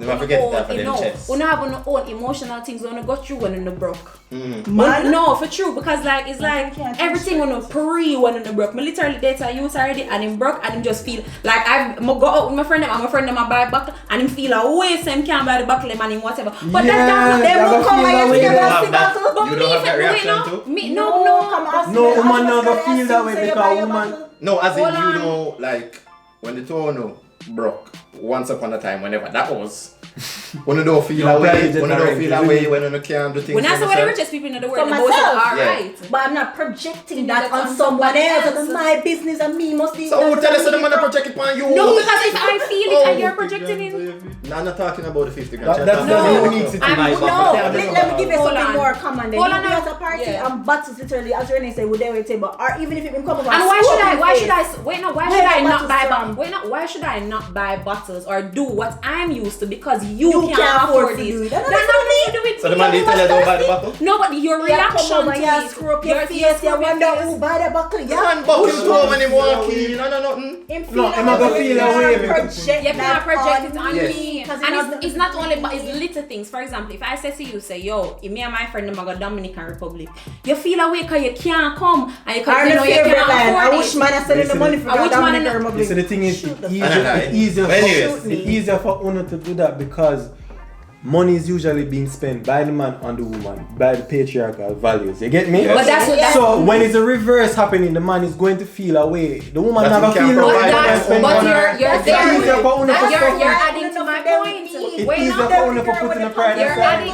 our own emotional things we want to go through when we're broke. No, for true, because like it's like everything when when we're broke. I literally date a youth already and him broke and him just feel like I go out with my friend and my friend them buy a buckle and him feel away so him can't buy the buckle and him whatever. But that will come and you don't have that reaction too? No, woman never feel that way because woman. No, as in you know, like when the Tono broke once upon a time, whenever that was. When you don't feel away, when you can't do things. When I say what the richest people in the world, most are right. But I'm not projecting that on someone else. It's my business and me must be. So who tell us that I'm gonna project it on you? No, because if I feel it and you're projecting it. No, I'm not talking about the 50 grand. That's the unique situation. Let me give you something more common then. Hold on, as a party and buttons literally, as Renee said, would they would say, but or even if it been coming. And why should I not buy bottles or do what I'm used to because you can't afford it. That's not me do it. So the man didn't tell you don't buy the bottle? No, but your reaction to it. Screw up your face. You wonder who buy the bottle. You can't buckle to home and him walking. Nothing. No, I'm not gonna feel away. You can't project it on me. And it's not only, but it's little things. For example, if I say to you, say, yo, if me and my friend go to Dominican Republic, you feel away because you can't come and you can't afford it. I wish man I sending the money for Dominican Republic. So the thing is, it's easier for Uno to do that because money is usually being spent by the man on the woman, by the patriarchal values. You get me? Yes. But that's what So when it's a reverse happening, the man is going to feel away. The woman That never he can't feel provide away. for his own but man. you're It's easier for owner for you're something. adding to my point. It's Wait, easier no, for owner for putting a pride you're aside.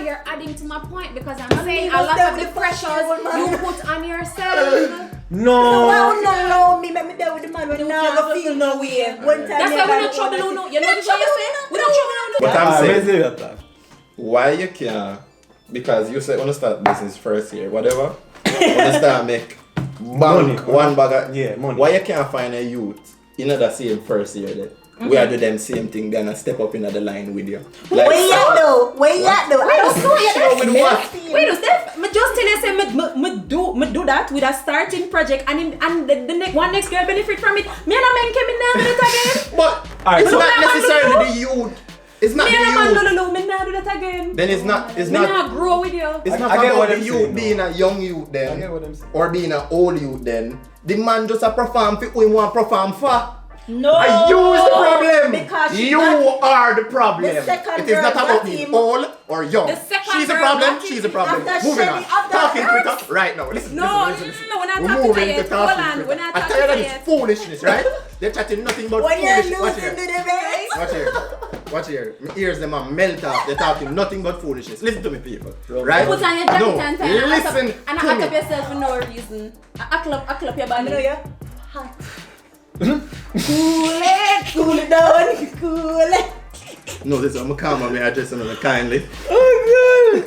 you're adding to my point because I'm saying a lot of the pressures you put on yourself. No. No, me make me deal with the man when you never feel no way. One time That's why we're not trouble, no. You know what you're saying? We're not trouble, no. But I'm saying, Where's the other? why you can't, because you say when you start business first year, whatever, when you start make Money. bank, one bag of, Yeah, money. why you can't find a youth in the same first year that we are do them same thing, then I step up in the line with you. Like, Where you at though? Where you at though? I don't know Sure, with what? Wait, Steph, me just tell you, say me do that with a starting project and the next girl benefit from it. Me and a man came in there with it again. But Alright, it's so not that man necessarily do the youth. It's not Me and a man the youth. no, me not do that again. Then it's not Me not grow with you. It's not I get what about the I'm youth saying, being no. a young youth I then, get what I'm saying. or being an old youth then. The man just a perform for who he want to perform for. No. And you is the problem. Because she You got- are the problem. The second It is girl not about got being him. old or young. The second She's a girl problem. got She's him a problem. after Moving Shelly, on. after Talking her. Twitter right now. Listen. No, listen. we're not We're talking moving to to yet. Hold talking on, we're Twitter. not I talking tell you to that yet. it's foolishness, right? They're chatting nothing but When you're foolishness. Watch losing here. the debate. Watch here. Watch here. My ears them are melt off. They're talking nothing but foolishness. Listen to me, people. Right? Put on your jacket No. and tie and Listen and to act up me. yourself for no reason. Act up your I body. know you. Hot. Cool it down, cool it. No, this is I'm calm. Me address them kindly. Oh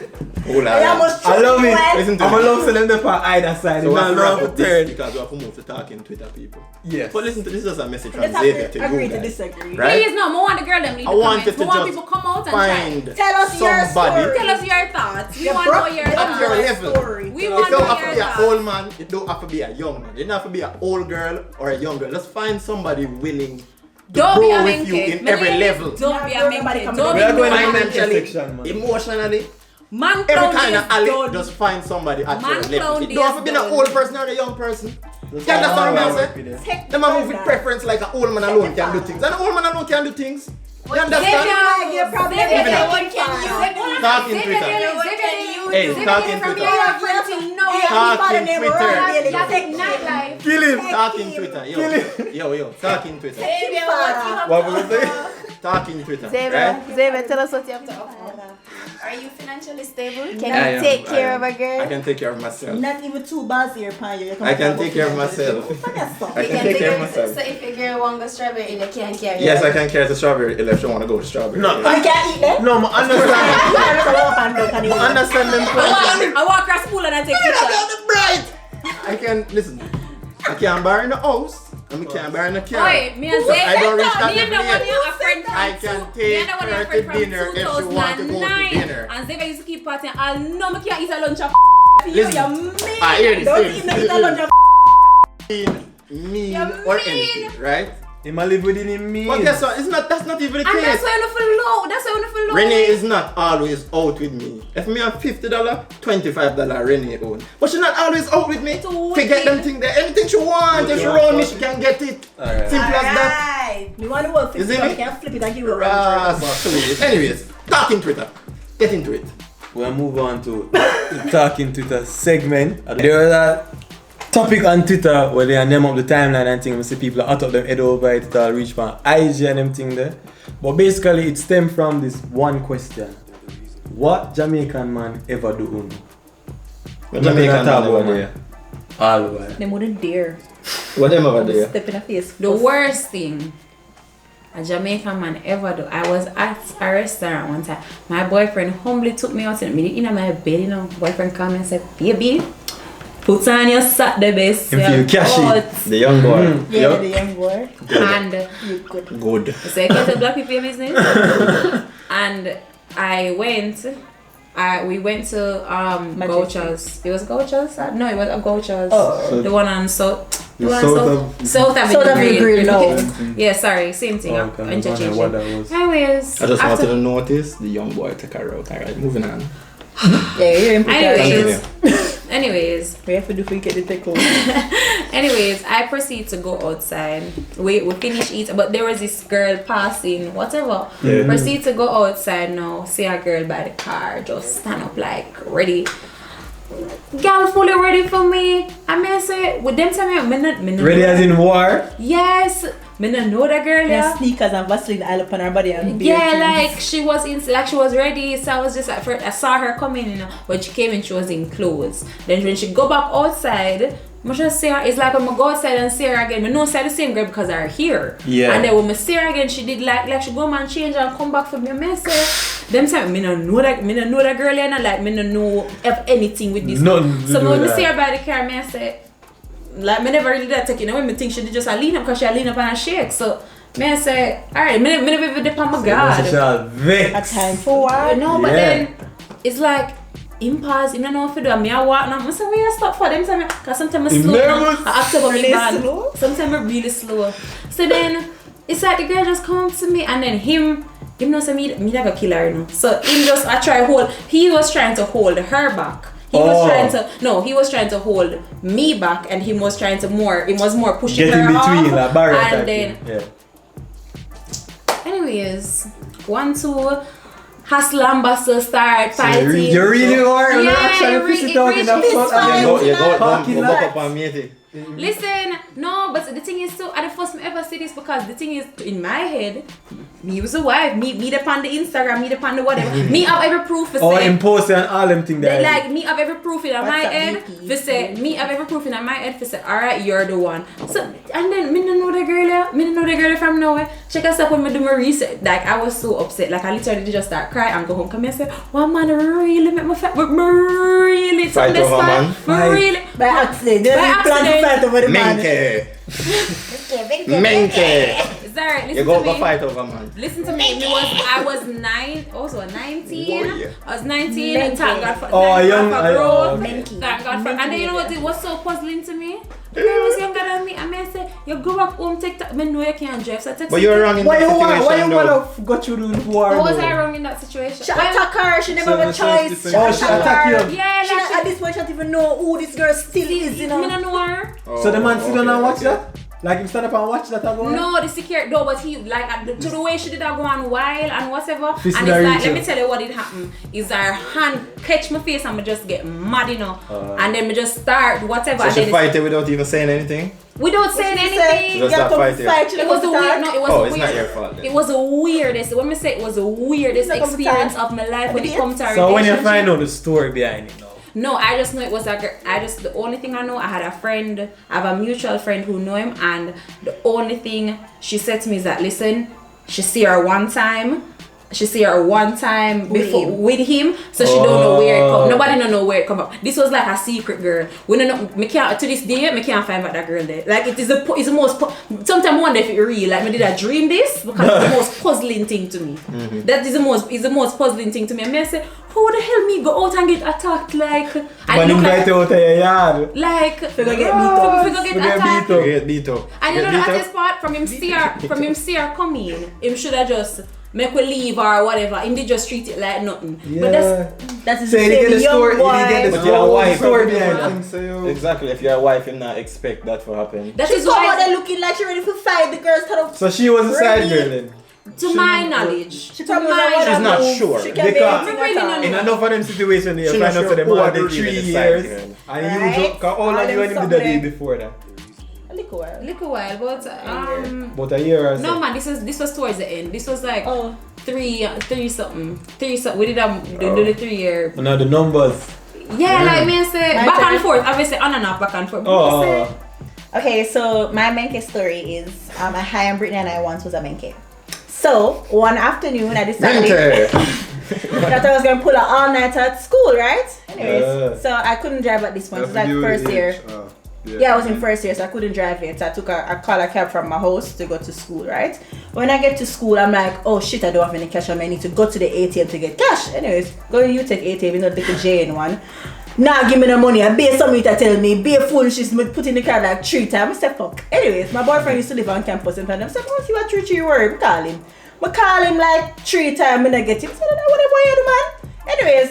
Hold on. I almost I love it. Listen to I'm me. a love selling them for either side. So The we have man to wrap love up to this turn. because we have to move to talking Twitter people. Yes. But listen to this is a message from Let's have Xavier to to agree you to guys. disagree. Right? Please, no, I want the girl them leave I the want comments. you I to want just people come out and try. find Tell us your somebody. story. Tell us your thoughts. We You want to broke know your the Up your thoughts. level. story. We It want to don't know have to your be an thoughts. old man. It don't have to be a young man. It don't have to be an old girl or a young girl. Let's find somebody willing to Don't be grow a with you menke. in every level. Don't be a Everybody menke. come Don't to be We are going no to menke. Financially, section, man. emotionally, Man every clown kind of is alley, done. just find somebody at Man your level. clown It don't have to be an is old done. person or a young person. That's You understand how what I I'm work saying? with it. Take Them a move with that. preference like an old man alone can do things. And an old man alone can do things. You understand? Your problem Xavier, is Xavier, what can you Talking Xavier, Twitter. Xavier, Hey, Xavier, talking from Twitter. your friends till now. Talking Twitter. Take nightlife. Kill him. Talking Twitter. Yo. Talking Twitter. Xavier, what you have What to was it? offer? Talking Twitter. Xavier, Right? Xavier, tell us what you have to offer. Are you financially stable? Can I you am, take I care am. of a girl? I can take care of myself. Not even 2 bars here, pan you. I can take care of myself. I can take care of myself. So if your girl want to go strawberry, you can't carry Yes, her. I can carry the strawberry if she want to go to strawberry. No, I can't eat them. No, I understand. I Understand them. I walk across pool and I take pictures. I can listen. I can't buy in a house. And I can't buy in a car. Oi, me and So Xavier, I don't reach that me and the level one yet. you a friend from I can me take and the one you a her friend to from dinner if she want to go to 2009. dinner. And Xavier used to keep partying. I know me can't eat a lunch of you, Listen. you're mean. I hear this. Don't hear eat this. no lunch of Mean You're or mean. anything, right? He might live within him means. But guess what? That's not even the And that's case. why you feel low. That's why you feel low. Renee is not always out with me. If me have $50, $25 Renee own. But she's not always out with me. Too To get them wicked. things there. Anything she wants, if she around me, she can get it. Alright. Simple as that. You want to work You 50, see me? you can flip it and give you a Anyways, talking Twitter. Get into it. We'll move on to the Talking Twitter segment. There was a topic on Twitter where they name up the timeline and things. We see people out of them head over it, it'll reach my IG and them thing there. But basically it stemmed from this one question. What Jamaican man ever do uno? Jamaican man ever do? All the way. They wouldn't dare What them over there? step in a face. The worst thing a Jamaican man ever do. I was at a restaurant one time. My boyfriend humbly took me out and me in my bed, you know. Boyfriend called me and said, baby, put on your sack the best. If you cash it. The young boy. Yeah, Yup. the young boy. And You good. Good. so I can't tell black people your business. And we went to Gaucho's. It was Gaucho's? No, it was a Gaucho's. Oh. The one on South. The one South on South Avenue. South Avenue Grill, no. Yeah, sorry, same thing. Oh, okay. Interchange. What that was. Anyways, I just after- wanted to notice the young boy take her out. Alright, moving on. Yeah, you're in Anyways, Anyways, We have to do if we get the take home. anyways, I proceed to go outside. We finish eating, but there was this girl passing, whatever. Yeah. Proceed to go outside now. See a girl by the car, just stand up like ready. Girl fully ready for me. I mean, say with them time, me not Ready as in war? Yes, me not know that girl. Yeah, Yeah. sneakers and Vaseline all up on her body and bare Yeah, jeans. like she was in, like she was ready. So I was just like, first, I saw her coming, you know. When she came in, she was in clothes. Then when she go back outside, I just see her. It's like when I go outside and see her again. I know say the same girl because I'm here. Yeah. And then when I see her again, she did like she go and change and come back for me. I say, them time me no know that girl, and like me no know of anything with this. Nothing to So do when with I see that. her by the car, I say. Like, me never really that take, you know, when me think she did just a lean up because she a lean up and a shake. So, me say, alright, me never even dip on my guard. A time for what? No, but Yeah. then, it's like, impulse, you don't know if you do, and me I walk now, I say, where you stop for them time? Because sometimes I slow down, nervous. I act up on me Really bad. slow? Sometimes I'm really slow. So then, it's like the girl just comes to me, and then him knows me like a killer, you know. So, he was trying to hold her back. He was trying to hold me back, and he was more pushing Get her in between, off. like barrier And type then, thing. Yeah. anyways, 1, 2, hustle and bustle start fighting. You really are Yeah, actually it piss it out in really the front and then You go parking back lot. up on me. Listen, no, but the thing is too, at the first me ever see this because the thing is in my head, me was a wife, me upon the Instagram, me upon the whatever, me have every proof for Or say, imposing and all them things they there. like me have every proof in my WhatsApp head DP. for say, me have every proof in my head for say, alright, you're the one. So, and then me don't know the girl, me don't know the girl from nowhere. Check us up when me do my research, like I was so upset, like I literally just start crying and go home, come here and say, well man, really make my fight, really, Fight this over fight, man? really. By accident. They By didn't plan to accident. fight over the man. Menke. Menke. Sorry, You listen go to me. fight over man. Listen to me. I was 19. I was 19. Menke. And thank God for, Oh, thank young- God for growth. Menke. Thank God for. Menke And then you know what? It was so puzzling to me. The girl was younger than me. I mean, I said, you go back home, take that. I know you can't drive. So I text But you're wrong in that situation Why you though. wanna go through the war? How was though? I wrong in that situation? She Well, attack her, she never So have a that's choice. different. Oh, she attack you. Yeah, She like not, at this point, she don't even know who this girl still is, you me know. don't know her. Oh, So the man sit down and watch okay. that? Like him stand up and watch that and go on? No, the security, no, but he, like, to the way she did that go on wild and whatever. Fist And in it's her like, reach let me out. tell you what did happen. Is her hand catch my face and me just get mad, you know. And then me just start whatever. So and she then it's- fighted without even saying anything? without saying She said, anything. you Just have that to fight, yeah. fight, It was the weird. No, it was Oh, the it's weird. not your fault then. It was the weirdest. When me say it was the weirdest It's like a experience time. of my life when it Yes. comes to our So when you relationship. find out the story behind it now. No, I just know it was a girl. The only thing I know, I had a friend, I have a mutual friend who know him, and the only thing she said to me is that, listen, she see her one time before with him, so she don't know where it come. Nobody don't know where it come from. This was like a secret girl. We don't know. Me can't to this day. Me can't find out that girl there. Like it's the most. Sometimes I wonder if it's real. Like me did I dream this because it's the most puzzling thing to me. That is the most puzzling thing to me. And I say, how the hell me go out and get attacked like? But And look invite at, you out of your yard. like Figure get beat up. Figure get Figure get attacked. beat up. You get beat up. And you Get know the beat up? hottest part from him see her come in, him should have just make we leave or whatever. Him did just treat it like nothing. But that's That is So you the get the young story, you boy. get the But you're a wife. story I behind it. think so, yo. Exactly. If you're a wife, you not expect that to happen. that She is come out why, there looking like she ready to fight. The girl's kind of. So she was a side Really? girl then. to my knowledge, She to probably my was She's not move. sure. She can be Because- anything Really at all. not In enough of them situations, you She find not out sure for them who more are than the 3 really years. side girl. And you Right? just, how long All you them and him did the somewhere. day before that? A little while. little while, but About a year or so. no man, this was towards the end. This was like Oh. three something. We did do the 3 year. Now the numbers. Yeah, like me I say My back turn. and forth. Obviously on and off, back and forth. Oh. Okay, so my Menke story is hi, I'm Brittany and I once was a Menke. So one afternoon I decided Menke. that I was gonna pull an all-nighter at school, right? Anyways, Yeah. so I couldn't drive at this point. It was like first year. Yeah, I was in first year, so I couldn't drive yet. So I took I called a cab from my house to go to school, right? When I get to school, I'm like, oh shit, I don't have any cash on me. I need to go to the ATM to get cash. Anyways, go to UTech ATM, you know, take a J in one. Nah, give me the money. I pay somebody to tell me, be a fool. She's put in the car like 3 times. I said, fuck. Anyways, my boyfriend used to live on campus in Tandem. I said, oh, you are 3 word. Call him. I call him like 3 times and I get him. I said, what the boy you do, man? Anyways,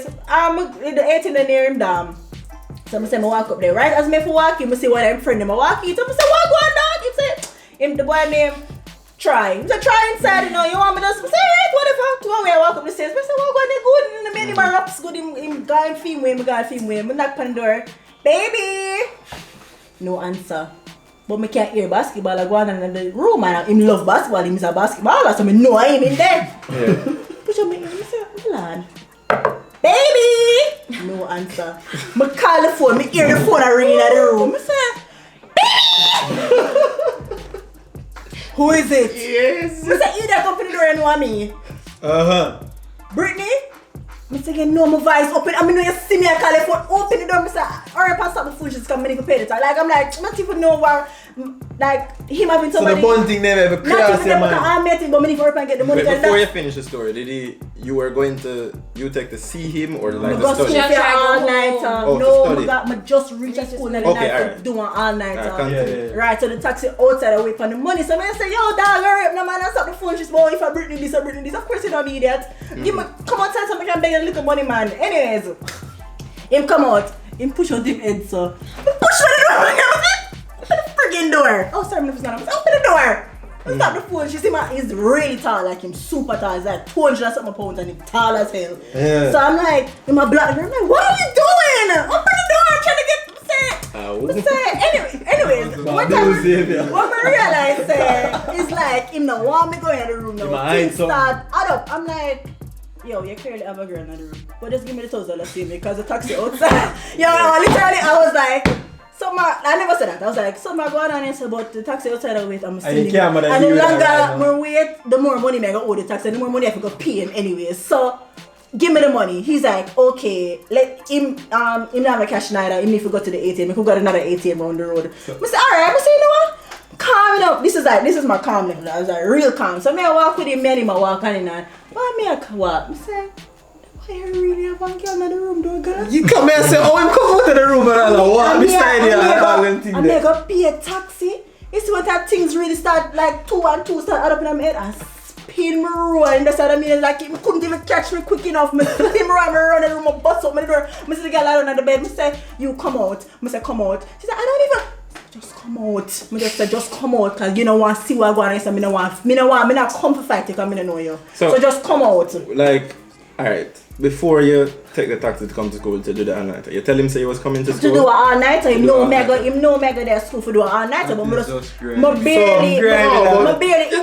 the ATM near him down. So I say, I walk up there, right? As me for walking, I see one of them friend, I walk in, so I say, what going on? He say, him, the boy name, Try. He said, try inside, you know, you want me to say, right, what if I walk up the stairs? I say, what going on, good, and the man, him raps good, him going film with him, I knock on the door, baby! No answer. But I can't hear basketball, I go on in the room, and him love basketball, him is a basketballer, so I know I am in there. Yeah. Push up my ear, I say, hold on. Baby! No answer. I call the phone, I hear the phone ringing in the room. I say, baby! Who is it? Yes. I say, you that come to the door and want me? Brittany? I say, you know my voice open. I mean, when you see me, I call the phone, open the door. I say, alright, pass up the food, just come and pay the time. Like, I'm like, not even know where, like, him having somebody. So the bond thing never ever crossed your mind. I'm meeting, but I need to and get the money. But before you finish the story, you were going to, take to see him or like I to go study? school for all night. Oh, No, to study. I just reach a school and Okay, I alright. do an all night. Continue. Right, so the taxi outside I wait for the money. So I say, yo, dog, hurry up, no man, I stop the phone. She's boy, if I Brittany this, I Brittany this. Of course you don't need that. Give me, come outside so I can beg a little money, man. Anyways, him come out, him push out him head, so. He push on the door. Open the friggin' door. Oh, sorry, Mr. Open the door. I stop the phone. She see he's really tall, like him super tall. He's like 200 and something pounds and he's tall as hell. Yeah. So I'm like, in my blood, I'm like, what are you doing? Open the door, I'm trying to get anyways, what I realize is like, him not want me go in the room now. Things start add up. I'm like, yo, you clearly have a girl in the room. But just give me the $1,000 see me because the taxi outside. Yo, literally, I was like, I never said that. I was like, something going on here, but the taxi outside I wait, I'm still. And the longer we wait, the more money I go owe the taxi, and the more money I have to go pay him anyway. So give me the money. He's like, okay, let him have a cash neither. Him if we go to the ATM, we could got another ATM around the road. I said, alright, I say, you know what? Calm up. This is my calm level. I was like real calm. So I walk with him, and him I walk on and why me I walk? I say, why you really have one girl in the room, though, girl? You come here and say, oh, I'm coming to the room and I'll walk beside you and all them things. I'm gonna pay a taxi. You see what that things really start like 2 and 2 start add up in my head and spin me round. That's what I mean. Like he couldn't even catch me quick enough. Me spin me around the room, I bust up my door. I see the girl lying on the bed. I say, you come out. I say, come out. She said, I don't even. Just come out. I just said, just come out, cause you don't want to see what going on. So me not come for fight because I don't know you. So just come out. Like, alright, before you take the taxi to come to school to do the all-nighter, you tell him say he was coming to school? To do an all-nighter, him know mega there school for do an all-nighter, but I barely, it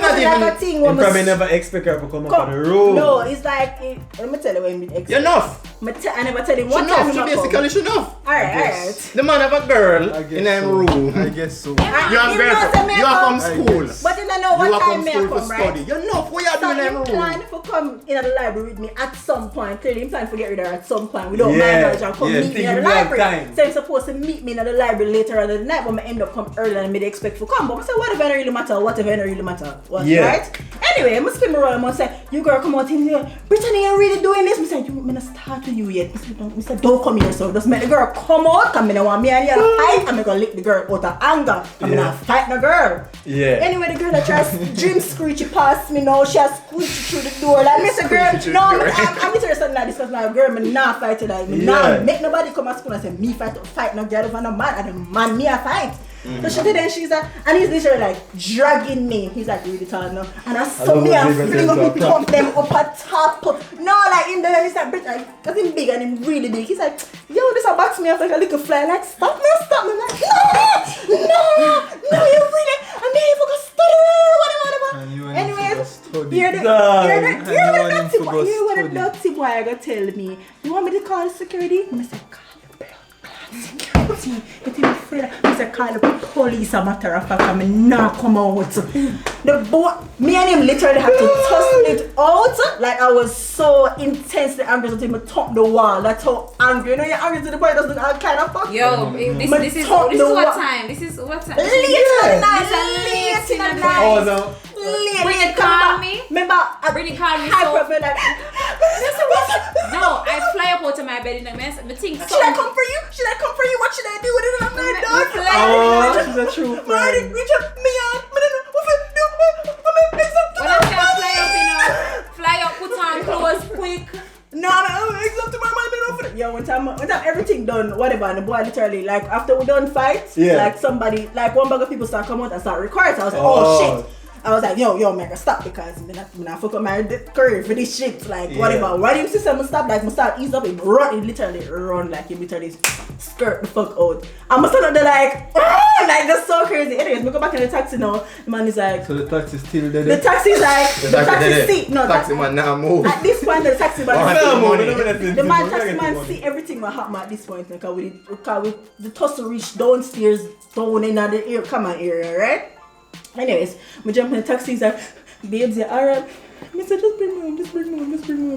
was like a thing when you probably never expect her to come up on the road. No, it's like, let me tell you when we expect. You're enough. I never tell him one time. She basically should enough. Alright. The man have a girl in a room. I guess so. You have girl. You are from school. But then I know what time may school come, for right? study. You know what you are doing in a room. Plan to come in the library with me at some point. Clearly, him plan to get rid of her at some point. We don't mind knowledge and come meet me in the library. So he's supposed to meet me in the library later on the night, but I end up come early and I expect to come. But I say, whatever it really matter, right? Anyway, I must spin me around and say, you girl come out here, Brittany, you really doing this? I said, I'm not start with you yet. I said, don't come here, so just make the girl come out, because I don't want me and you to fight, and I'm going to lick the girl out of anger. I'm going to fight the girl. Yeah. Anyway, the girl that tries to dream screechy past me now, she has screechy through the door. Like, Mr. Girl, no, I'm interested in that because my girl, I'm not fighting like me. Now, make nobody come at school and say, me fight no girl over no man, and the man me a fight. So she did and she's like, and he's literally like dragging me. He's like really tall now. And I saw me and fling up and pump them up at top. No, like in there, he's like, because he's big and he's really big. He's like, yo, this box me up like a little fly. Like, stop me. I'm like, no, you really, I'm here for go study, whatever. Anyways, you're the dirty boy I gotta tell me. You want me to call the security? I said, security. Get him afraid. I said, call the police, a matter of fact, I'm not come out. The boy, me and him literally had to tussle it out. Like I was so intensely angry that him top the wall. That's how angry. You know, you're angry to the point that doesn't all kind of fuck. Yo, this is what time? This is what time? Late in the night. Oh no. Brittany called me. Remember, Brittany called me. No, I fly up out of my bed in the mess. The thing. Should I come for you? What should I do with it? I'm not done. Oh, she's a true friend. Reach up me on. When I say fly up, put on clothes quick. No, I'm exactly my mind. Yo, one time have everything done, whatever, and the boy literally, like, after we done fight, like, somebody, like, one bag of people start coming out and start recording, so I was like, oh shit. I was like, yo, man, I stop because I'm not fuck up my career for this shit, like, whatever. Why do you see someone stop, like, I start ease up and run, literally run, like, you literally skirt the fuck out. I'm standing there like, like, that's so crazy. Anyways, we go back in the taxi now, the man is like, so the taxi's still there? the taxi's like, the taxi seat, no, taxi man now move. At this point, the taxi man, the taxi man see everything what happened at this point, because we the tussle reached downstairs, down in the common area, right? Anyways, we jump in the taxi, he's like, babes, yeah, alright. I said, just bring me home.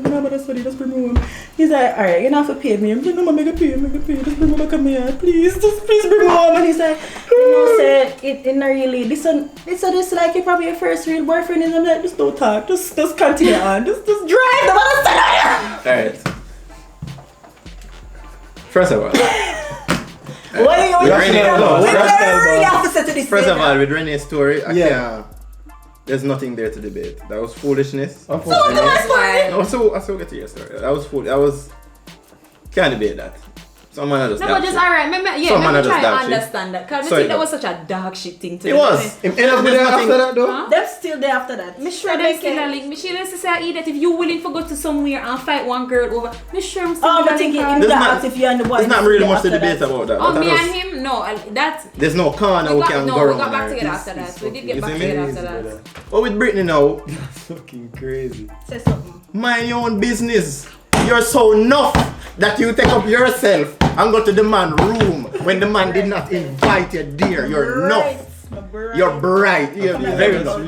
I'm about to study, just bring me home. He's like, alright, you don't have to pay me. I'm like, no, I'm gonna pay, just bring me back on me, please bring me home. And he's like, you know, say, it not really, this like, you're probably your first real boyfriend, and I'm like, just don't talk, just continue on, just drive, I'm about to study. Alright. First of all, What are you have to say to this? First of all, with Renee's story, there's nothing there to debate. That was foolishness. So that's why. No, so I still get to your story. That was fool. Can't debate that. Someone else. No, but just alright. Maybe try to understand that. Cause I think that was such a dark shit thing to do. It was. End up there after that though? Huh? They're still there after that. Me sure them still a link. Me sure they say that if you willing to go to somewhere and fight one girl over, me sure I'm still but thinking if you and the boy. There's not really much to debate about that. Oh, me and him? No, that's. There's no corner we can go around. We got back together after that. We did get back together after that. But with Brittany now, that's fucking crazy. Say something. Mind your own business. You're so enough that you take up yourself and go to the man room when the man did not invite you there. You're enough. You're bright. You're very enough.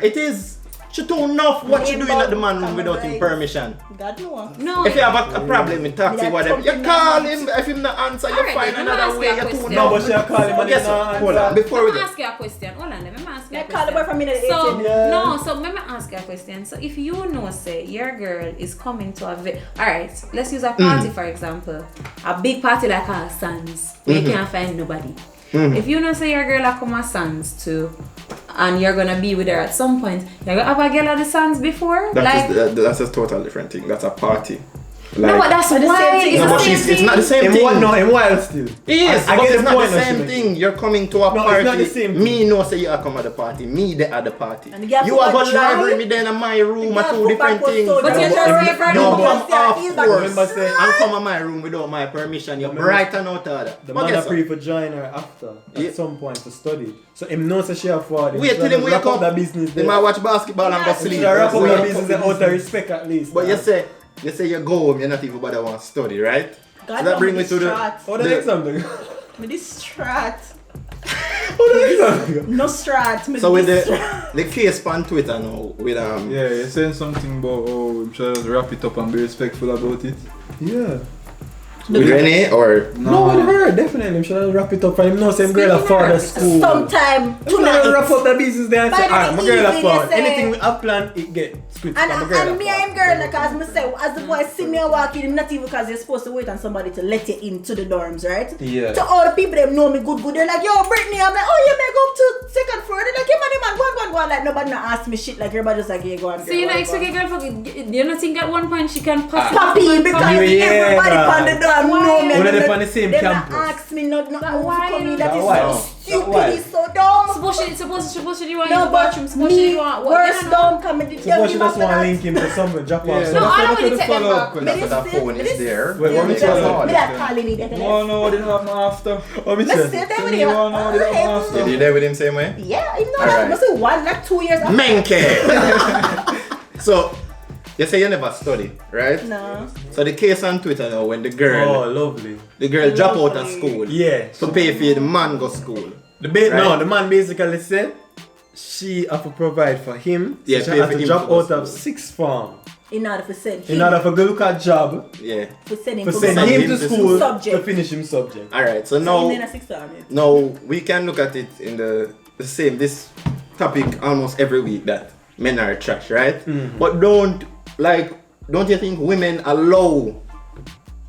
It is. She too enough what you doing at the man room without his permission. God knows. No. If you have a problem with taxi, whatever, you call him. If him not answer, you find another way. You're too No, but enough. she call him and Guess what? Hold on. Before we Let me go. ask you a question. Hold on, let me ask you a Like call the boy question. from me at So 18. no, so let me ask you a question. So if you know, say your girl is coming to alright, let's use a party for example. A big party like our sons, where you can't find nobody. If you know, say your girl are come a sons too, and you're gonna be with her at some point, you're gonna have a girl at the sons before? That's a total different thing. That's a party. No, but that's why it's not the same In thing. what? No, in wild still. It is, I but get it's the not point the that she same making. thing. You're coming to a No, party. it's not the same thing. Me know say you are come at the party. Me they at the party. And the girl You are put going a library, dry. me then in my room are The two girl different put things. so But dry. you're just But referring No, to come because they are off easy. course Remember say- and come in my room without my permission. You're bright and out of that. The But man guess a pre what? for join her after Yeah. at some point to study. So him knows that she have forward. Wait till him wake up. that business They there. might watch basketball and go Yeah, sleep. She wrap up Wake that up. business out of respect at least. But man. you say you go home, you're not even bother want to study, right? God So that brings me to the. Oh, the next something. Me this strat. Oh, the next something. No strat. Me So with this the strat. the case on Twitter now with Yeah, you're saying something about we should just wrap it up and be respectful about it. Yeah. with Renee or No, with her, definitely. I'm sure I'll wrap it up for him. No, same girl at father school. Sometime Tonight, wrap up tonight. the business there and By say, the alright, my girl at evening, father. you say- Anything we have planned, it get switched. And from my girl me at and girl, like as me say, as the boy see me walk in, not even because you're supposed to wait on somebody to let you into the dorms, right? Yeah. To all the people that know me good, they're like, yo, Brittany, I'm like, oh, you may go up to second floor. They're like, yeah, man, go on. Like nobody not ask me shit. Like everybody just like, yeah, go on. So you know, expect a girl for you not think at one point she can possibly Papi, because Yeah, everybody man. on the dorm Why? know me. When and they're them on the same them campus. not ask me not why? for me. That is Why? so stupid. It's so dumb. Suppose she want No, you but bathroom. Suppose she me, want worst dumb comedy. Suppose she just want to link him to somewhere, drop off. Yeah. So No, I don't that's really the take them follow-up back. question. so that phone is there. Wait, what Yeah, we it's all. Me that calling me that. No, what did happen after? Oh, me Let's say. say that with You you. wanna know what it happen Did you there with him same way? Yeah, you know All that. right. Must say 1, like 2 years after. Menke. So you say you never study, right? No. So the case on Twitter now when the Oh, girl lovely. drop out of Lovely. school Yeah. to pay for the man go school. No, the man basically said she have to provide for him. Yeah, so pay she have for to him drop to go out of school. 6th form In order for send him. in order for go look at job Yeah. For send him for to send go him him to to school subject. to finish him subject. Alright, so So now in a 6th form, yeah. now we can look at it in the same this topic almost every week that men are trash, right? But don't you think women allow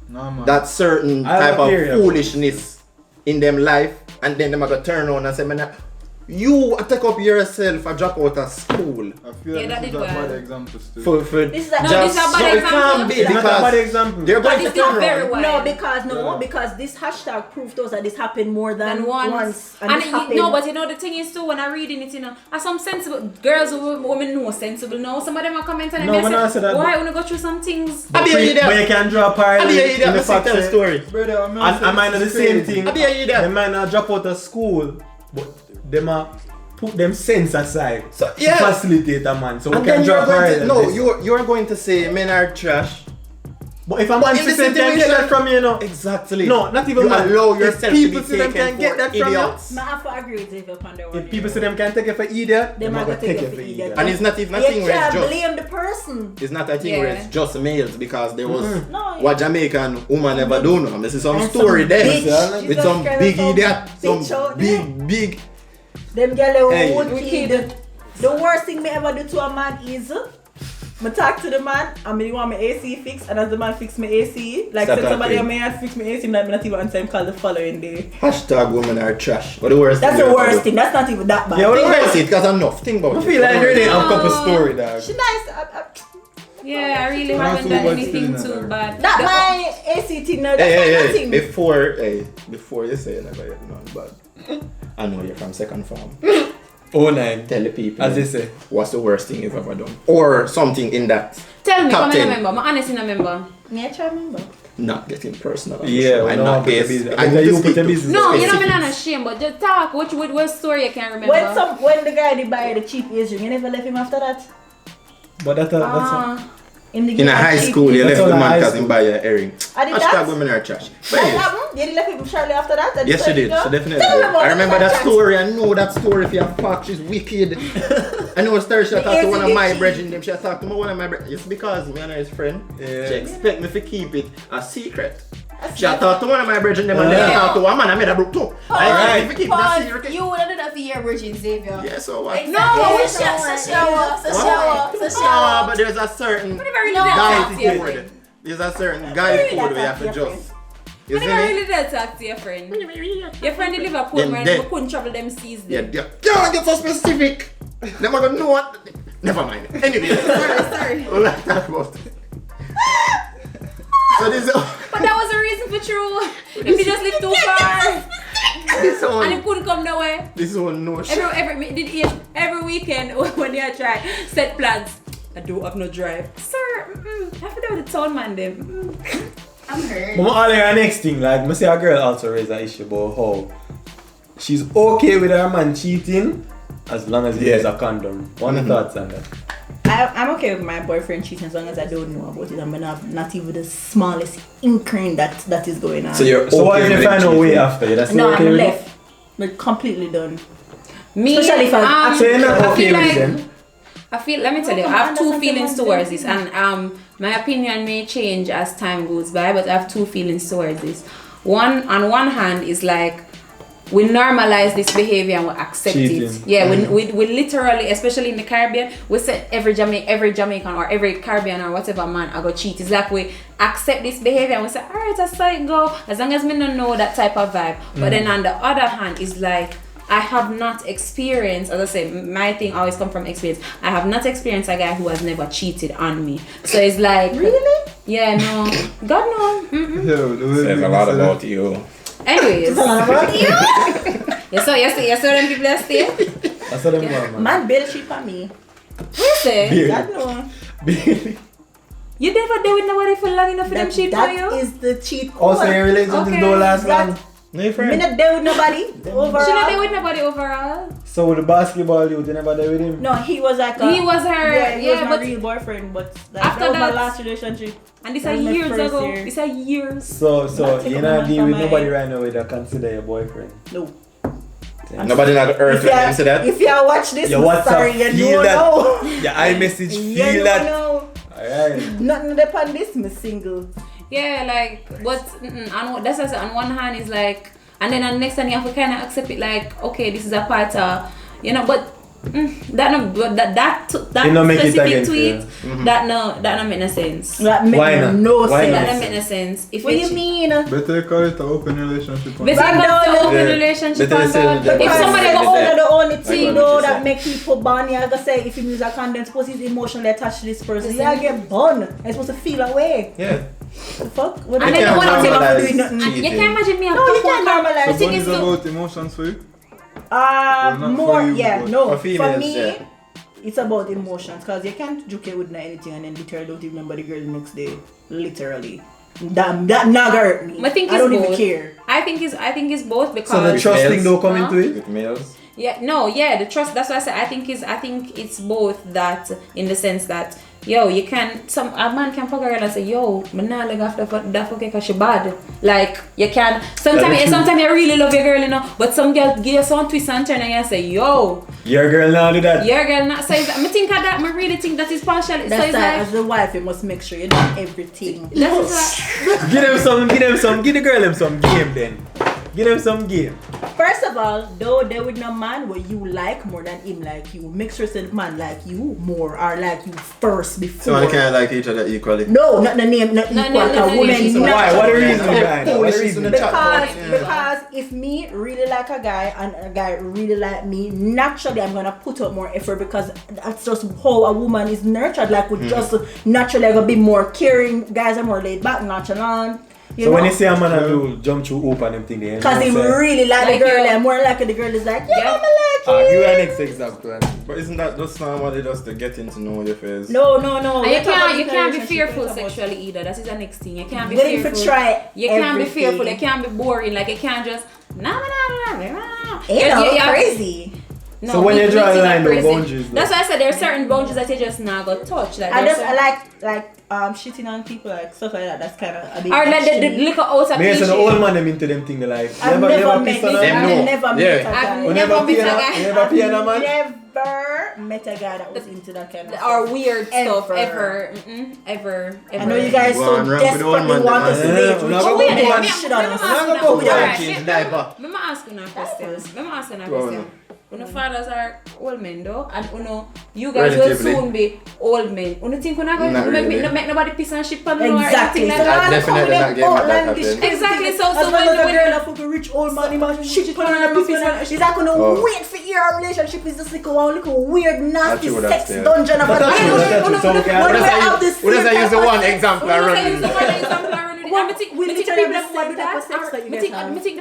No, man. that certain I have type a of theory about foolishness in them life and then them are gonna turn on and say, man, You take up yourself and drop out of school. I feel Yeah, like that this is did a well. bad example still. For This is like- No, just, this is a bad so it example. can't be It's not a bad because example. they're going But to it's not turn very around. well. No, because this hashtag proved to us that this happened more than once. And this happened. no, but you know the thing is too when I'm reading it, you know, are some sensible girls who women know sensible now. Some of them are commenting and No, they when I say, said that- why wanna go through some things? I be hear you But you there. can draw a parallel I be hear you in there. the Let's fact tell the that- story. Brother, I'm And I might know the same thing. I be hear you there. They might not drop out of school, but they might put them sense aside So, yeah. to facilitate a man. So we And can then draw you're a going to, parallel. no, you're going to say men are trash. But if a But man in the see them can get situation- that from you, know. Exactly. No, not even you man. allow If yourself people to see be them taken can get for that from you. idiots. I have to agree with Xavier upon that one. If people say them can take it for idiot, They they might might take take it it for for idiot. idiot. And it's not even a thing You where it's can't just. blame the person. It's not a thing where Yeah. it's just males because there was No, what Jamaican woman never do know. This is some And story some there bitch. with Jesus some Christ, big some idiot, bitch some out there. big. Them girl Hey. would kid. The worst thing me ever do to a man is me talk to the man and me want my AC fixed, and as the man fix my AC, like Stop said somebody talking. on me had fix my AC, like me not even answer him call the following day. Hashtag women are trash. What the worst That's thing the you ever worst do? thing. That's not even that bad. Yeah, Think about it, cause enough. Think about I it. feel like What the really worst have a couple story, dog. She nice. Yeah, I really Not haven't too done much anything still in too there. bad. That my AC thing now. That's Hey, not nothing. before you say never yet none bad. I know you're from second form. 09. Tell the people As they say. what's the worst thing you've ever done, or something in that. Tell me, Top come in 10. a member. I'm honestly a member. Me I try remember. Not getting personal. on the Yeah, show. we I'm don't not want to guess. be- I but need you to put speak your to business No, you know me specifics. not ashamed, but just talk. What story you can remember? When the guy did buy the cheap ears ring, you never left him after that. But that's Ah, In the In a high cheap school, you ears. left That's the all man high because he school. buy a earring. I did Hashtag that. women are trash. But What anyways, happened? You didn't left him shortly after that? And yes, she did. go? She definitely Tell did. me about I remember that that story. I know that story. If you have fuck, she's wicked. I know a story. She The talked to one of easy my cheat. brethren. Them. She talked to one of my brethren. It's because me and her is friend. Yeah. She expect me to keep it a secret. That's She not- talked to one of my brethren. Them and then I talked to one man. I made a broke too. I expect me to keep it a Pause. secret. You would have done that for your virgin Xavier. Yeah, so what? Exactly. No, so shower. But there's a certain I never really No. did talk to your guide friend. code. There's a certain guide Really code we that have to talk to your just. You I see never me? really did talk to your friend. Your friend in Liverpool, Them man, dead. we couldn't travel them seas Yeah, there. yeah. Can't get so specific. Never gonna know what. Never mind. Anyway, Sorry. all I talk about. So this But that was a reason for true. If he just lived too far this and he one couldn't come nowhere. this one no shit. Every weekend when you try set plans. I don't have no drive. Sir, I have to do with the town man them. I'm hurt. But all the next thing, like, I see a girl also raise an issue about how she's okay with her man cheating as long as he has a condom. What are your thoughts on that? I'm okay with my boyfriend cheating as long as I don't know about it. I'm not even the smallest inkling that is going on. So you're So what if okay you with find a cheating? way after? You're still no, okay I'm with it? left. We're completely done. Me, Especially if I'm So you're not I okay feel with like- it then? I feel, let me tell you, I have two feelings towards this, and my opinion may change as time goes by, but I have two feelings towards this. One, on one hand, is like we normalize this behavior and we accept Cheating. it. Yeah, we literally, especially in the Caribbean, we say every Jamaican or every Caribbean or whatever man I go cheat. It's like we accept this behavior and we say, alright, that's how it go, as long as we don't know that type of vibe. But then on the other hand, it's like I have not experienced, as I say, my thing always come from experience. I have not experienced a guy who has never cheated on me. So it's like, Really? yeah, no, God no. Mm-mm. Yo, the way Says a we lot say that. about you. Anyways, yes, so them people that stay. That's what them want, man. Man, Bill cheat on me. What you say? Beer. God no. Beer. You never deal with nobody for long enough for them cheat on you? That is the cheat Also, code. your relationship Okay. don't last That- long. No, your Me friend. not there with nobody overall. She not deal with nobody overall. So with the basketball youth, you never there with him? No, he was like a, He was her, yeah, he was yeah, my but real boyfriend, but like, after that was my that- last relationship. and this That are was my years first ago. year. This are years. So Not you're take not a dealing with man from nobody my- right now that consider your boyfriend? No. Nobody not earth when them say that. If you watch this, Your WhatsApp sorry, you feel don't that. know. Your iMessage You feel don't that. know. Alright. Nothing upon this, me single. Yeah, like, but and that's what I said, on one hand is like, and then on the next hand you have to kind of accept it like, okay, this is a part of, you know, but That You know, make it specific against tweet, you. that no make no sense. That make Why not? no Why sense. not? That don't make no sense. If What do it's- you mean? Better call it an open relationship. Better Back call it down, an open yeah. relationship Better and say God. that- If Because somebody the go only the only Like thing what though you that said. make people burn, you gotta say if you use a condom, suppose he's emotionally attached to this person, you gotta get burned. I'm supposed to feel away. Yeah. The fuck? What And do you then want to tell normalize her for doing nothing? cheating. You can't imagine me. No, you can't normalize. So Thing one is is to- about emotions for you? Uh, not more, for you, yeah, but no. for For females, me, yeah. it's about emotions because you can't joke it with anything and then literally don't even remember the girl the next day. Literally. That not hurt me. I think I it's don't even both. care. I think it's both because So the trust males, thing don't come huh? into it? With males. the trust. That's why I said I think it's both that in the sense that you can a man can fuck a girl and say me nah leg after that fuck because she bad. Like you can sometimes you really love your girl, but some girl give you some twist and turn and you say Your girl now do that. your girl not say I think of that. I really think that is partial. So That's it's why like as the wife you must make sure you do everything. that's Give them some, give the girl them some game then. Give them some game. First of all, though there with no man where you like more than him like you, make sure the man like you more or like you first before. So they can't like each other equally. No, not the name, not No, equal. no, no, a no, woman no, So why? What the reason Yeah. behind that? What the reason? Because if me really like a guy and a guy really like me, naturally I'm gonna put up more effort because that's just how a woman is nurtured. Like we just naturally gonna be more caring. Guys are more laid back, nonchalant. So when you see a man a do jump through hoop and them thing there, because he really like Like the girl you. and more like the girl is like, yeah, Yeah. I'ma like you you. are next example. But isn't that just normally just to getting to know your face? No. And you can't be relationship, fearful it's about- sexually either. That is the next thing. You can't be Willing fearful. to try You can't be everything. fearful. You can't be boring. Like you can't just Crazy. No, So when you draw a meetings are line, the crazy. boundaries, though. That's why I said there are certain boundaries that you just not go touch. Like I there's just certain- I like shitting on people like stuff like that. That's kind of a bit. or like the extreme. little outer Me cliche. and the old man them into them thing they like. I've never met pissed on this. a- Them know. I've never met Yeah. a guy. I've You never never met pee a on a- guy. you never pee on a man? Never met a guy that was into that kind of Or weird stuff Ever. ever. I know you guys Go so and run with the old desperately man, want then. us to Yeah, date we're rich. not Oh, gonna yeah, go they on- shit on us. we're not gonna go We gotta Alright. change diaper. Let me ask you a question. Let me ask you a Go on. question. When fathers are old men though, and you guys will Relatively. soon be old men. You think we're not going Not to really. make nobody piss and shit on you or Exactly. anything like So that? I definitely not getting that outlandish happen. things. Exactly, so As long when- as a when- girl a fucking rich old man, he must shit on her piss on her. She's not gonna Oh. wait for your relationship. Is just like a little weird, nasty true, sex that's fair. dungeon of a That's true, that's true. So we can- When we What does have this I use same the type one of sex, example I Who run knows with? the one example I run with it? And I think we people literally that have want to do the same type that. of sex that you I guys think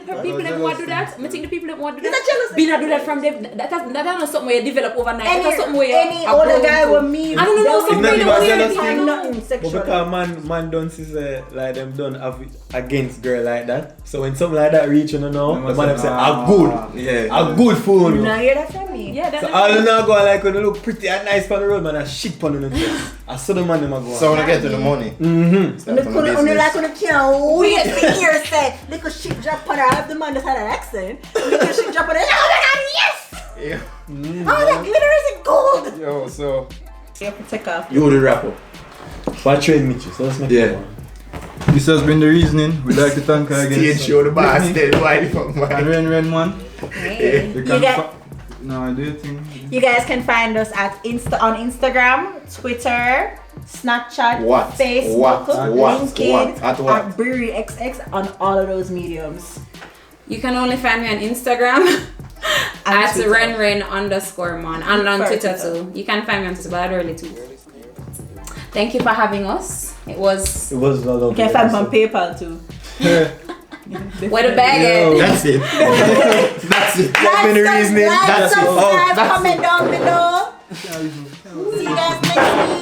have. people that want to do that. I think the people that want to do Is that that. jealousy? Be not do that from them. That's not something where you develop overnight. That's something where you Any older guy with me, I don't know, It's some not really even weird jealousy. thing. I'm nothing But sexual. because man don't see like them done have it against girl like that. So when something like that reach, the man them say, "Ah, good, Yeah. a good fool." You not hear that from me? Yeah, So all you now go like when you look pretty and nice on the road, man, a shit on the I saw the man them a go. So when I get to the money, Mm-hmm. it's not from the Only business. like when you can't wait to hear say, little shit drop on her. I have the man that had an accent. Little shit drop on her. Oh my god, yes! Yeah. Oh, that glitter is gold! Yo, so You have to take off. you the rapper. But train me, so let's make Yeah. it one. This has been the reasoning. We'd like to thank her again. Stage show the boss Brittany dead. Why the fuck, and man? Ren man. Hey. You can get- No, I do think. You guys can find us at on Instagram, Twitter, Snapchat, What? Facebook, What? LinkedIn, At what? at BreweryXX on all of those mediums. You can only find me on Instagram at Twitter. renren_mon and on For Twitter Twitter. too. You can find me on Twitter, but I don't really tweet. Thank you for having us. It was It was a lot You of can find me on PayPal too. where the bag Yo. is. That's it. That's it. That's been the reasoning. Like, That's it. subscribe, that's comment down below. See you guys next week.